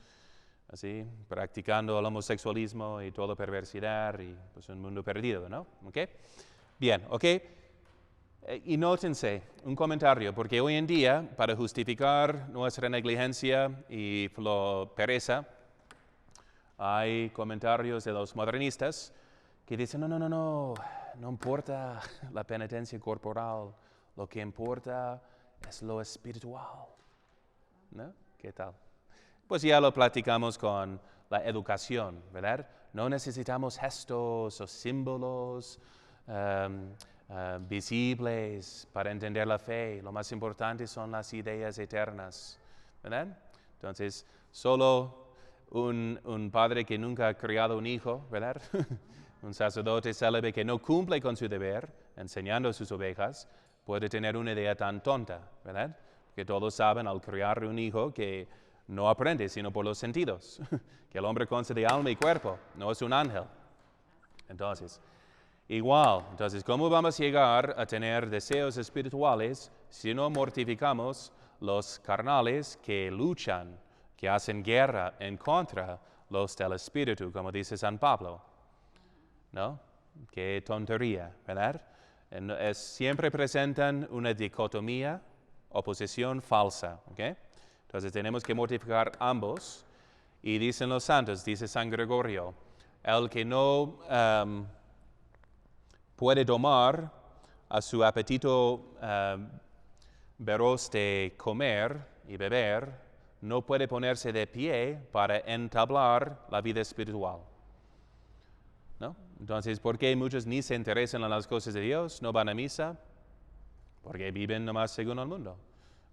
así, practicando el homosexualismo y toda perversidad y pues un mundo perdido, ¿no? ¿Ok? Bien, ¿ok? Y nótense un comentario, porque hoy en día, para justificar nuestra negligencia y pereza, hay comentarios de los modernistas que dicen, no importa la penitencia corporal, lo que importa es lo espiritual, ¿no? ¿Qué tal? Pues ya lo platicamos con la educación, ¿verdad? No necesitamos gestos o símbolos visibles para entender la fe. Lo más importante son las ideas eternas, ¿verdad? Entonces, solo un padre que nunca ha criado un hijo, ¿verdad? Un sacerdote célebre que no cumple con su deber, enseñando a sus ovejas, puede tener una idea tan tonta, ¿verdad? Que todos saben al criar un hijo que no aprende sino por los sentidos, que el hombre consta de alma y cuerpo, no es un ángel. Entonces, ¿cómo vamos a llegar a tener deseos espirituales si no mortificamos los carnales que luchan, que hacen guerra en contra los del espíritu, como dice San Pablo? ¿No? Qué tontería, ¿verdad? Siempre presentan una dicotomía, oposición falsa, ¿ok? Entonces tenemos que mortificar ambos. Y dicen los santos, dice San Gregorio, el que no puede domar a su apetito veloz de comer y beber, no puede ponerse de pie para entablar la vida espiritual, ¿no? Entonces, ¿por qué muchos ni se interesan en las cosas de Dios, no van a misa? Porque viven nomás según el mundo,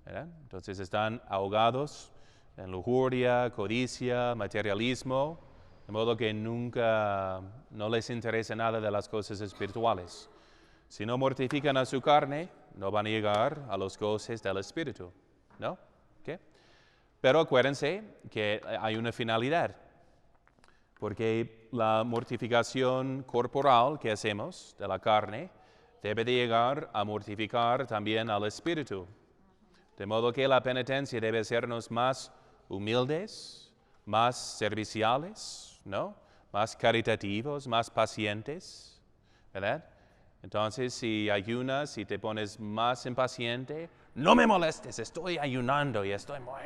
¿verdad? Entonces están ahogados en lujuria, codicia, materialismo, de modo que nunca no les interesa nada de las cosas espirituales. Si no mortifican a su carne, no van a llegar a los goces del espíritu, ¿no? ¿Okay? Pero acuérdense que hay una finalidad, porque la mortificación corporal que hacemos de la carne debe de llegar a mortificar también al espíritu. De modo que la penitencia debe hacernos más humildes, más serviciales, ¿no? Más caritativos, más pacientes, ¿verdad? Entonces, si ayunas y te pones más impaciente, no me molestes, estoy ayunando y estoy muy...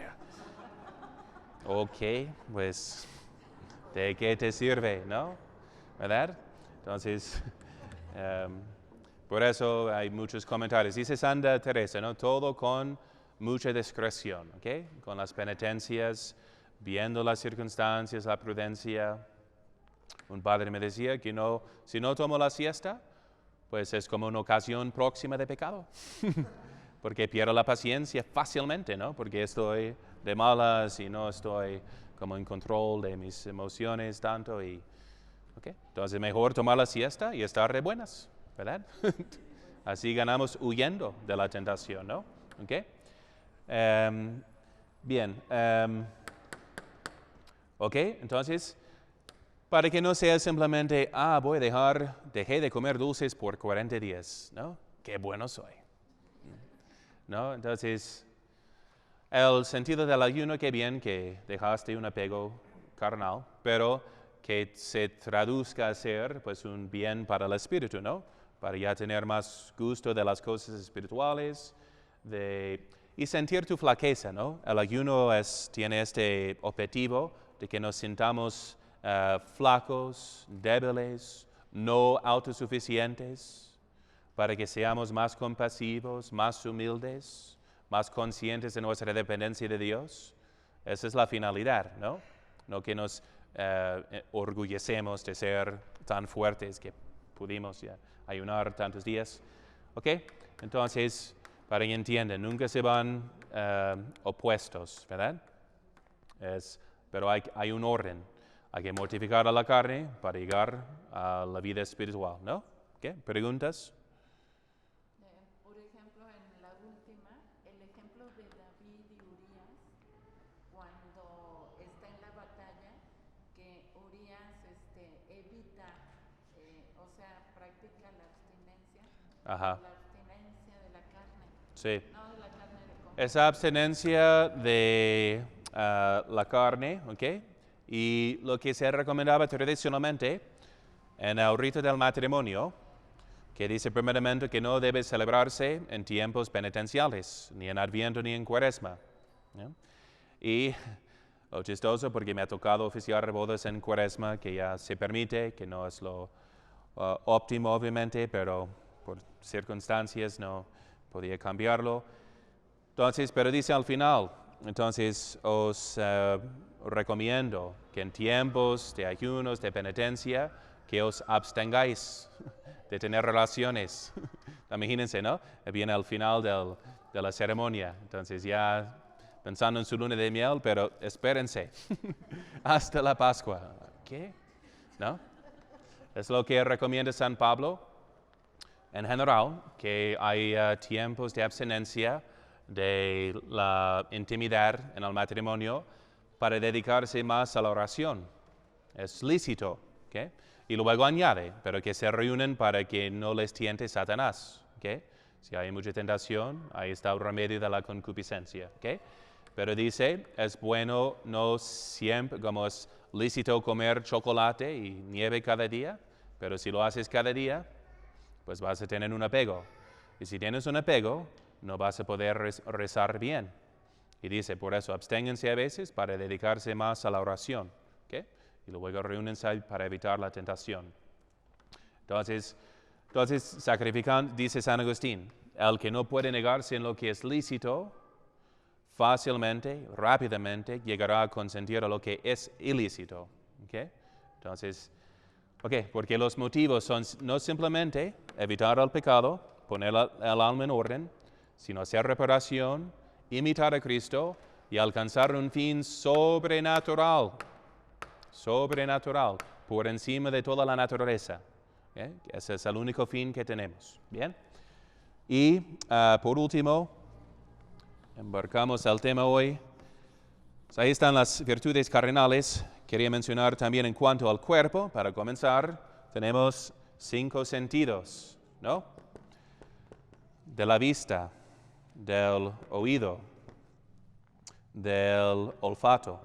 Ok, pues, ¿de qué te sirve, no? ¿Verdad? Entonces, por eso hay muchos comentarios. Dice Santa Teresa, ¿no? Todo con mucha discreción, ¿ok? Con las penitencias, viendo las circunstancias, la prudencia. Un padre me decía que si no tomo la siesta, pues es como una ocasión próxima de pecado. Porque pierdo la paciencia fácilmente, ¿no? Porque estoy de malas y no estoy como en control de mis emociones tanto. ¿Okay? Entonces mejor tomar la siesta y estar de buenas, ¿verdad? Así ganamos huyendo de la tentación, ¿no? ¿Okay? Bien. ¿Ok? Entonces, para que no sea simplemente, dejé de comer dulces por 40 días, ¿no? Qué bueno soy. ¿No? Entonces, el sentido del ayuno, qué bien que dejaste un apego carnal, pero que se traduzca a ser pues un bien para el espíritu, ¿no? Para ya tener más gusto de las cosas espirituales, y sentir tu flaqueza, ¿no? El ayuno tiene este objetivo de que nos sintamos flacos, débiles, no autosuficientes, para que seamos más compasivos, más humildes, más conscientes de nuestra dependencia de Dios. Esa es la finalidad, ¿no? No que nos orgullecemos de ser tan fuertes que pudimos ya ayunar tantos días. ¿Ok? Entonces, para que entiendan, nunca se van opuestos, ¿verdad? Pero hay un orden. Hay que mortificar a la carne para llegar a la vida espiritual, ¿no? ¿Qué? ¿Preguntas? Por ejemplo, en la última, el ejemplo de David y Urías, cuando está en la batalla, que Urías evita, o sea, practica la abstinencia, Ajá. la abstinencia de la carne, Sí. no de la carne de comer. Esa abstinencia de la carne, ¿ok? Y lo que se recomendaba tradicionalmente en el rito del matrimonio, que dice primeramente que no debe celebrarse en tiempos penitenciales, ni en Adviento ni en Cuaresma. ¿No? Y lo chistoso, porque me ha tocado oficiar bodas en Cuaresma, que ya se permite, que no es lo óptimo obviamente, pero por circunstancias no podía cambiarlo. Entonces, pero dice al final, entonces os recomiendo que en tiempos de ayunos, de penitencia, que os abstengáis de tener relaciones. Imagínense, ¿no? Viene al final de la ceremonia. Entonces ya pensando en su luna de miel, pero espérense hasta la Pascua. ¿Qué? ¿No? Es lo que recomienda San Pablo en general, que hay tiempos de abstinencia de la intimidad en el matrimonio para dedicarse más a la oración. Es lícito, ¿ok? Y luego añade, pero que se reúnen para que no les tiente Satanás, ¿ok? Si hay mucha tentación, ahí está el remedio de la concupiscencia, ¿ok? Pero dice, es bueno no siempre, como es lícito comer chocolate y nieve cada día, pero si lo haces cada día, pues vas a tener un apego. Y si tienes un apego, no vas a poder rezar bien. Y dice, por eso, absténganse a veces para dedicarse más a la oración. ¿Okay? Y luego reúnense para evitar la tentación. Entonces sacrifican, dice San Agustín, el que no puede negarse en lo que es lícito, fácilmente, rápidamente, llegará a consentir a lo que es ilícito. ¿Okay? Entonces, porque los motivos son no simplemente evitar el pecado, poner el alma en orden, sino hacer reparación, imitar a Cristo y alcanzar un fin sobrenatural, por encima de toda la naturaleza. Ese es el único fin que tenemos. ¿Bien? Y por último, embarcamos el tema hoy. Pues ahí están las virtudes cardinales. Quería mencionar también en cuanto al cuerpo, para comenzar, tenemos 5 sentidos, ¿no? De la vista, del oído, del olfato,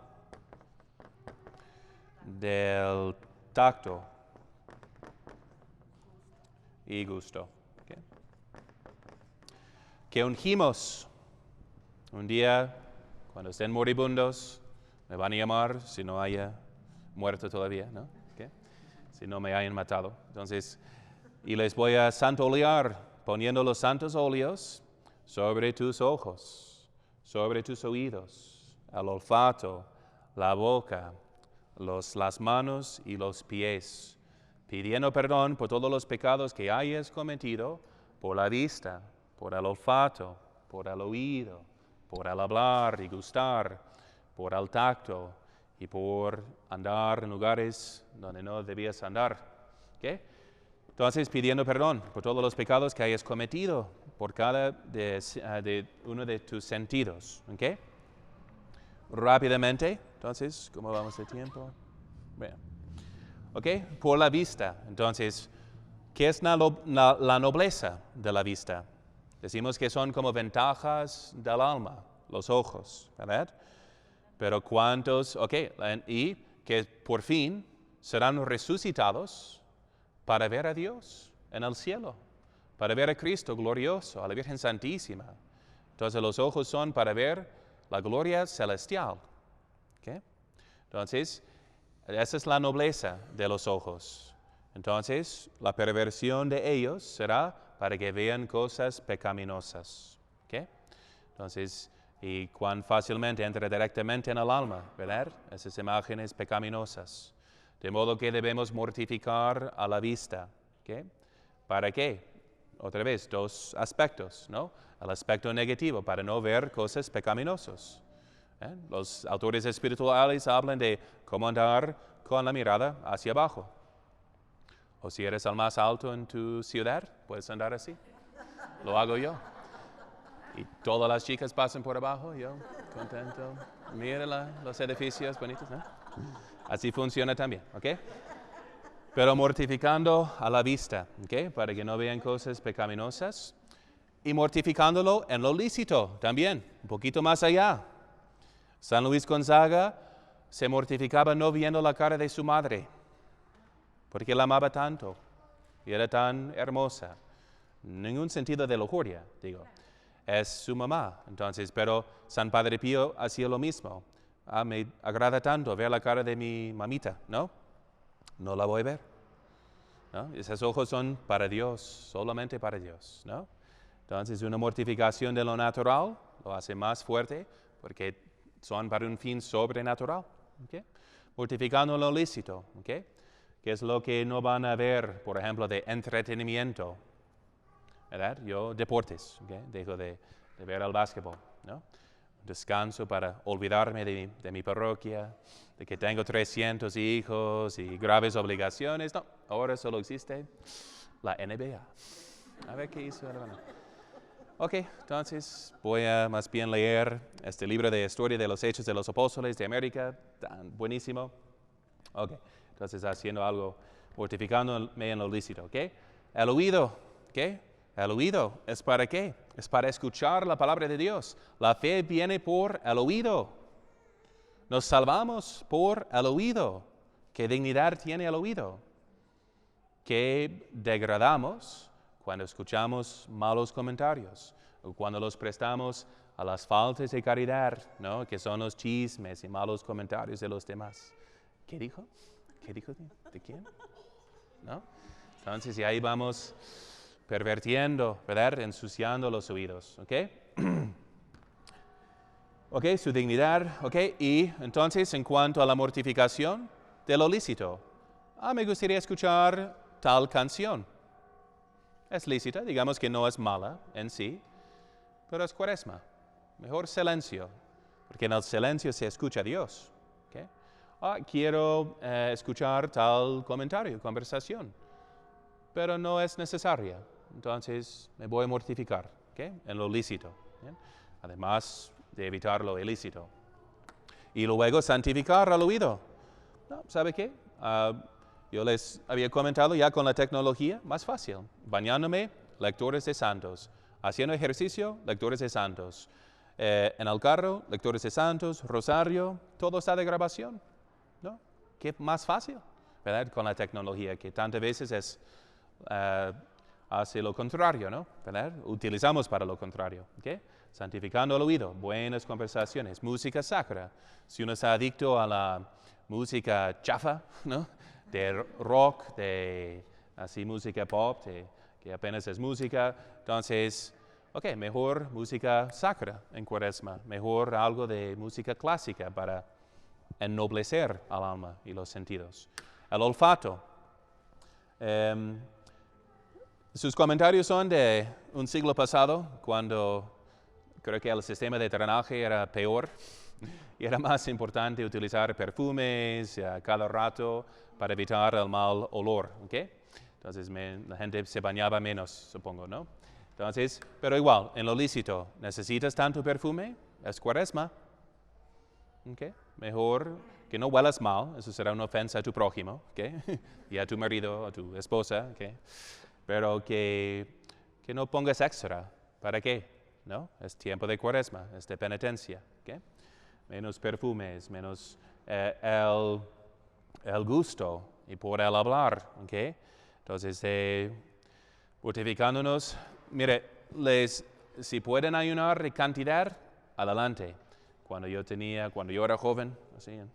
del tacto y gusto. ¿Okay? Que ungimos un día, cuando estén moribundos, me van a llamar si no haya muerto todavía, ¿no? ¿Okay? Si no me hayan matado. Entonces, y les voy a santolear poniendo los santos óleos sobre tus ojos, sobre tus oídos, el olfato, la boca, las manos y los pies, pidiendo perdón por todos los pecados que hayas cometido, por la vista, por el olfato, por el oído, por el hablar y gustar, por el tacto y por andar en lugares donde no debías andar. ¿Okay? Entonces, pidiendo perdón por todos los pecados que hayas cometido por cada de uno de tus sentidos. ¿Okay? Rápidamente, entonces, ¿cómo vamos de tiempo? Bien. ¿Ok? Por la vista. Entonces, ¿qué es la nobleza de la vista? Decimos que son como ventajas del alma, los ojos, ¿verdad? Pero ¿cuántos? Ok, y que por fin serán resucitados para ver a Dios en el cielo, para ver a Cristo glorioso, a la Virgen Santísima. Entonces los ojos son para ver la gloria celestial. ¿Okay? Entonces, esa es la nobleza de los ojos. Entonces, la perversión de ellos será para que vean cosas pecaminosas. ¿Okay? Entonces, y cuán fácilmente entra directamente en el alma, ¿verdad? Esas imágenes pecaminosas. De modo que debemos mortificar a la vista. ¿Okay? ¿Para qué? Otra vez, dos aspectos, ¿no? El aspecto negativo, para no ver cosas pecaminosas. Los autores espirituales hablan de cómo andar con la mirada hacia abajo. O si eres el más alto en tu ciudad, puedes andar así. Lo hago yo. Y todas las chicas pasan por abajo, yo contento. Mira los edificios bonitos, ¿no? Así funciona también, ¿ok? Pero mortificando a la vista, ¿ok? Para que no vean cosas pecaminosas. Y mortificándolo en lo lícito también, un poquito más allá. San Luis Gonzaga se mortificaba no viendo la cara de su madre, porque la amaba tanto y era tan hermosa. Ningún sentido de lujuria, digo. Es su mamá, entonces, pero San Padre Pío hacía lo mismo. Me agrada tanto ver la cara de mi mamita, ¿no? No la voy a ver, ¿no? Esos ojos son para Dios, solamente para Dios, ¿no? Entonces, una mortificación de lo natural lo hace más fuerte porque son para un fin sobrenatural, ¿okay? Mortificando lo lícito, ¿okay? Que es lo que no van a ver, por ejemplo, de entretenimiento, ¿verdad? Yo, deportes, ¿okay? Dejo de ver el básquetbol, ¿no? Descanso para olvidarme de mi parroquia, de que tengo 300 hijos y graves obligaciones. No, ahora solo existe la NBA. A ver qué hizo, hermano. Ok, entonces voy a más bien leer este libro de historia de los Hechos de los Apóstoles de América, tan buenísimo. Ok, entonces haciendo algo, mortificándome en lo lícito, ok. El oído, ¿ok? El oído, ¿es para qué? Es para escuchar la palabra de Dios. La fe viene por el oído. Nos salvamos por el oído. ¿Qué dignidad tiene el oído? ¿Qué degradamos cuando escuchamos malos comentarios? O cuando los prestamos a las faltas de caridad, ¿no? Que son los chismes y malos comentarios de los demás. ¿Qué dijo? ¿Qué dijo? ¿De quién? ¿No? Entonces, y ahí vamos pervertiendo, ¿verdad? Ensuciando los oídos, ¿ok? Ok, su dignidad, ok. Y entonces, en cuanto a la mortificación de lo lícito, me gustaría escuchar tal canción. Es lícita, digamos que no es mala en sí, pero es cuaresma. Mejor silencio, porque en el silencio se escucha a Dios, ¿ok? Quiero escuchar tal comentario, conversación, pero no es necesaria. Entonces me voy a mortificar, ¿okay? En lo lícito, ¿bien? Además de evitar lo ilícito. Y luego santificar al oído. No, ¿sabe qué? Yo les había comentado ya con la tecnología, más fácil. Bañándome, lectores de santos. Haciendo ejercicio, lectores de santos. En el carro, lectores de santos, rosario, todo está de grabación, ¿no? ¿Qué más fácil? ¿Verdad? Con la tecnología, que tantas veces es... hace lo contrario, ¿no? ¿Verdad? Utilizamos para lo contrario, ¿ok? Santificando el oído, buenas conversaciones, música sacra. Si uno está adicto a la música chafa, ¿no? De rock, de así música pop, que apenas es música, entonces, ok, mejor música sacra en Cuaresma, mejor algo de música clásica para ennoblecer al alma y los sentidos. El olfato. Sus comentarios son de un siglo pasado, cuando creo que el sistema de drenaje era peor y era más importante utilizar perfumes cada rato para evitar el mal olor, ¿ok? Entonces la gente se bañaba menos, supongo, ¿no? Entonces, pero igual, en lo lícito, ¿necesitas tanto perfume? Es cuaresma, ¿ok? Mejor que no huelas mal, eso será una ofensa a tu prójimo, ¿ok? Y a tu marido, a tu esposa, ¿ok? Pero que no pongas extra. ¿Para qué? ¿No? Es tiempo de cuaresma, es de penitencia. ¿Okay? Menos perfumes, menos el gusto y por el hablar. ¿Okay? Entonces, mortificándonos, mire, si pueden ayunar de cantidad, adelante. Cuando yo era joven, así, en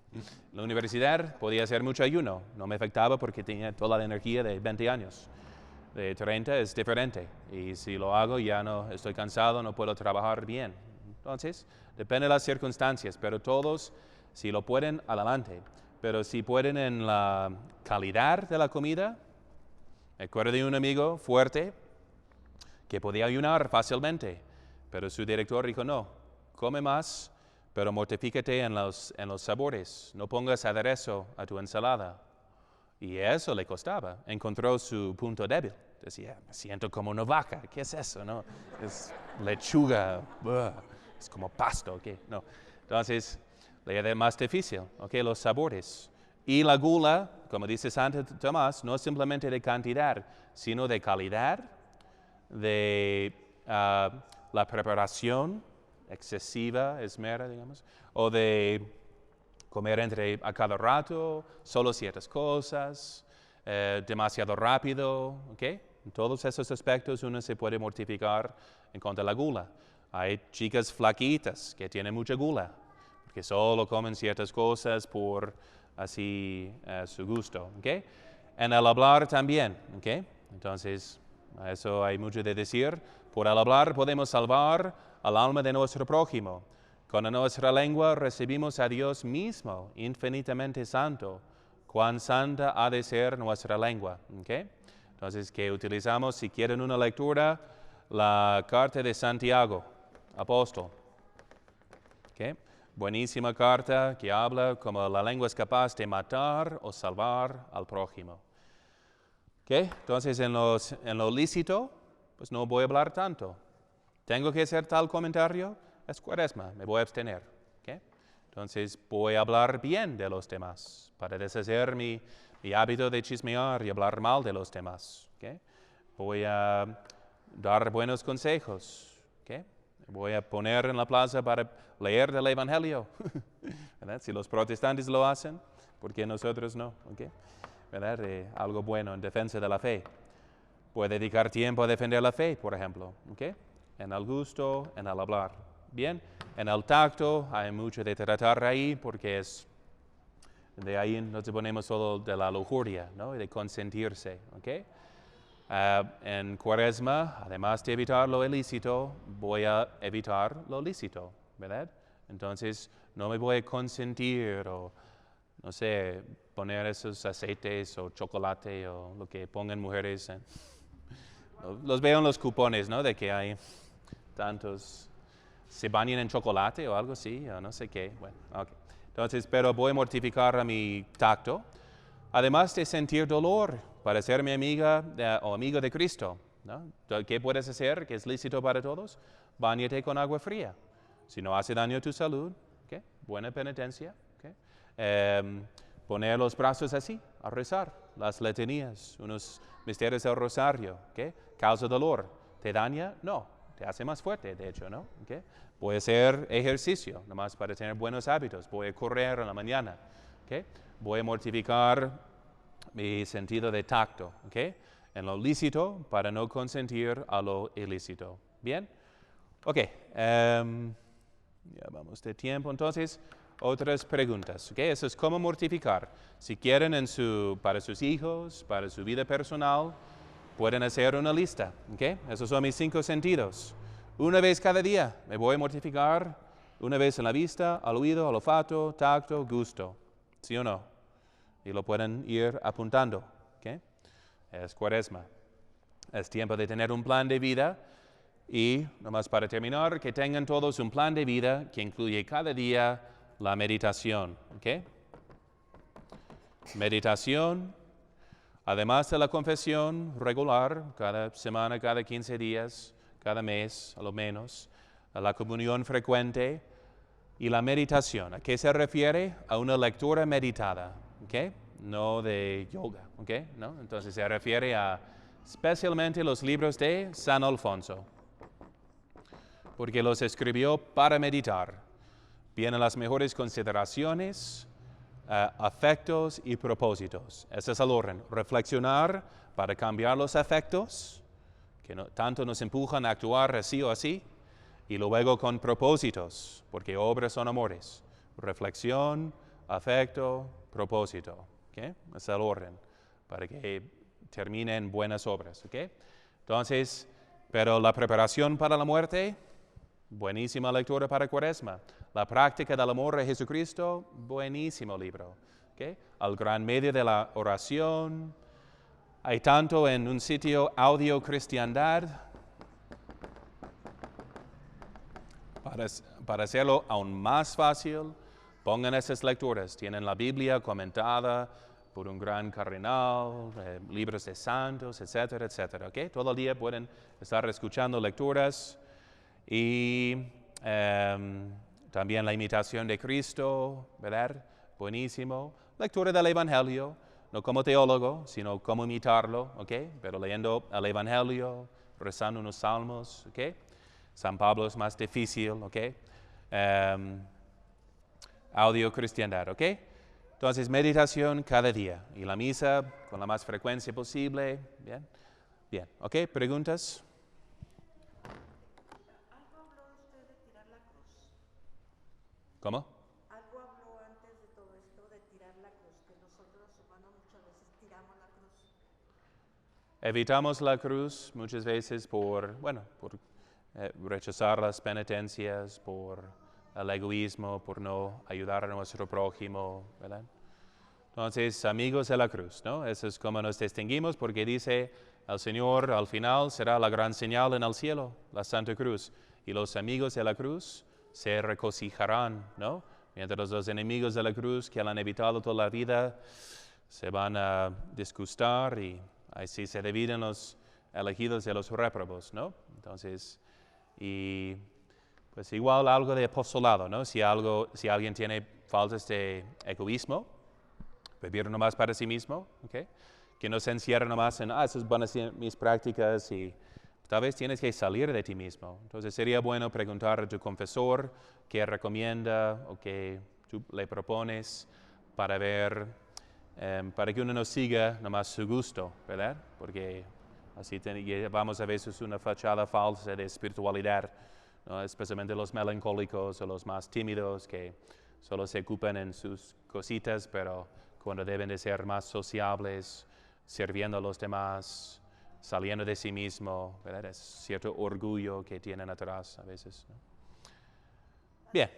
la universidad, podía hacer mucho ayuno. No me afectaba porque tenía toda la energía de 20 años. De 30 es diferente y si lo hago ya no estoy cansado, no puedo trabajar bien. Entonces, depende de las circunstancias, pero todos, si lo pueden, adelante. Pero si pueden en la calidad de la comida, me acuerdo de un amigo fuerte que podía ayunar fácilmente, pero su director dijo, no, come más, pero mortifícate en los sabores, no pongas aderezo a tu ensalada. Y eso le costaba, encontró su punto débil. Decía, me siento como una vaca, ¿qué es eso? No? Es lechuga, es como pasto, ¿qué? No. Entonces, le era más difícil, los sabores. Y la gula, como dice Santo Tomás, no es simplemente de cantidad, sino de calidad, de la preparación excesiva, esmera, digamos, o de comer a cada rato, solo ciertas cosas, demasiado rápido, En todos esos aspectos uno se puede mortificar en contra de la gula. Hay chicas flaquitas que tienen mucha gula, porque solo comen ciertas cosas por así su gusto, En el hablar también, Entonces, a eso hay mucho de decir. Por el hablar podemos salvar al alma de nuestro prójimo. Con nuestra lengua recibimos a Dios mismo, infinitamente santo. Cuán santa ha de ser nuestra lengua, Entonces, que utilizamos, si quieren una lectura, la carta de Santiago, apóstol, Buenísima carta que habla como la lengua es capaz de matar o salvar al prójimo. Entonces, en lo lícito, pues no voy a hablar tanto. ¿Tengo que hacer tal comentario? Es Cuaresma, me voy a abstener. Entonces, voy a hablar bien de los demás para deshacer mi hábito de chismear y hablar mal de los demás. Voy a dar buenos consejos. Voy a poner en la plaza para leer del Evangelio. ¿Verdad? Si los protestantes lo hacen, ¿por qué nosotros no? ¿Verdad? Algo bueno en defensa de la fe. Voy a dedicar tiempo a defender la fe, por ejemplo. En el gusto, en el hablar. Bien, en el tacto hay mucho de tratar ahí porque de ahí nos ponemos solo de la lujuria, ¿no? Y de consentirse. En Cuaresma, además de evitar lo ilícito, voy a evitar lo lícito, ¿verdad? Entonces, no me voy a consentir o, no sé, poner esos aceites o chocolate o lo que pongan mujeres. Los veo en los cupones, ¿no? De que hay tantos, se bañan en chocolate o algo así, o no sé qué. Bueno, Entonces, pero voy a mortificar a mi tacto, además de sentir dolor para ser mi amiga o amigo de Cristo, ¿no? ¿Qué puedes hacer que es lícito para todos? Báñate con agua fría. Si no hace daño a tu salud, buena penitencia. Poner los brazos así, a rezar, las letanías, unos misterios del rosario, causa dolor. ¿Te daña? No, te hace más fuerte, de hecho, ¿no? Voy a hacer ejercicio, nomás para tener buenos hábitos. Voy a correr en la mañana, Voy a mortificar mi sentido de tacto, en lo lícito para no consentir a lo ilícito. ¿Bien? Ya vamos de tiempo. Entonces, otras preguntas, Eso es cómo mortificar. Si quieren para sus hijos, para su vida personal, pueden hacer una lista, Esos son mis 5 sentidos. Una vez cada día me voy a mortificar, una vez en la vista, al oído, al olfato, tacto, gusto. ¿Sí o no? Y lo pueden ir apuntando, Es Cuaresma. Es tiempo de tener un plan de vida y, nomás para terminar, que tengan todos un plan de vida que incluye cada día la meditación, Meditación, además de la confesión regular, cada semana, cada 15 días, cada mes, a lo menos, a la comunión frecuente y la meditación. ¿A qué se refiere? A una lectura meditada, No de yoga, ¿no? Entonces se refiere a especialmente los libros de San Alfonso, porque los escribió para meditar. Vienen las mejores consideraciones, afectos y propósitos. Ese es el orden. Reflexionar para cambiar los afectos, que tanto nos empujan a actuar así o así, y luego con propósitos, porque obras son amores. Reflexión, afecto, propósito. Es el orden, para que terminen buenas obras. Entonces, pero la preparación para la muerte, buenísima lectura para Cuaresma. La práctica del amor a Jesucristo, buenísimo libro. ¿Okay? Al gran medio de la oración. Hay tanto en un sitio Audio Cristiandad. Para hacerlo aún más fácil, pongan esas lecturas. Tienen la Biblia comentada por un gran cardenal, libros de santos, etcétera, etcétera. ¿Okay? Todo el día pueden estar escuchando lecturas. Y también la imitación de Cristo, ¿verdad? Buenísimo. Lectura del Evangelio, no como teólogo, sino como imitarlo, ¿ok? Pero leyendo el Evangelio, rezando unos salmos, ¿ok? San Pablo es más difícil, ¿ok? Audio Cristiandad, ¿ok? Entonces, meditación cada día. Y la misa con la más frecuencia posible, ¿bien? Bien, ¿ok? ¿Preguntas? ¿Cómo? Algo habló antes de todo esto de tirar la cruz, que nosotros los humanos muchas veces tiramos la cruz. Evitamos la cruz muchas veces por rechazar las penitencias, por el egoísmo, por no ayudar a nuestro prójimo, ¿verdad? Entonces, amigos de la cruz, ¿no? Eso es como nos distinguimos porque dice el Señor al final será la gran señal en el cielo, la Santa Cruz. Y los amigos de la cruz se regocijarán, ¿no? Mientras los enemigos de la cruz que la han evitado toda la vida se van a disgustar y así se dividen los elegidos de los réprobos, ¿no? Entonces, y pues igual algo de apostolado, ¿no? Si alguien tiene faltas de egoísmo, vivir nomás para sí mismo, ¿ok? Que no se encierre nomás en, esas van a ser mis prácticas y tal vez tienes que salir de ti mismo. Entonces sería bueno preguntar a tu confesor qué recomienda o qué tú le propones para ver, para que uno no siga nomás su gusto, ¿verdad? Porque así llevamos a veces una fachada falsa de espiritualidad, ¿no? Especialmente los melancólicos o los más tímidos que solo se ocupan en sus cositas, pero cuando deben de ser más sociables, sirviendo a los demás, saliendo de sí mismo, ¿verdad? Es cierto orgullo que tienen atrás a veces, ¿no? Bien.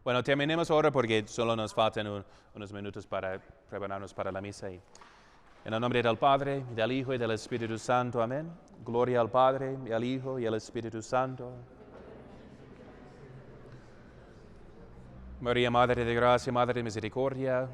Bueno, terminemos ahora porque solo nos faltan unos minutos para prepararnos para la misa. En el nombre del Padre, y del Hijo, y del Espíritu Santo. Amén. Gloria al Padre, y al Hijo, y al Espíritu Santo. María, Madre de Gracia, Madre de Misericordia.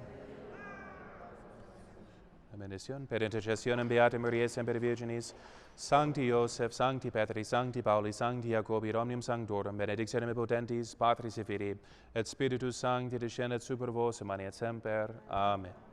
La bendición, per intercesión Beata María, semper Virginis, Sancti Joseph, Sancti Petri, Sancti Pauli, Sancti Jacobi, omnium sanctorum, benedictionem potentis, Patris et Filii, et Spiritus Sancti, descendet super vos, et semper. Amen.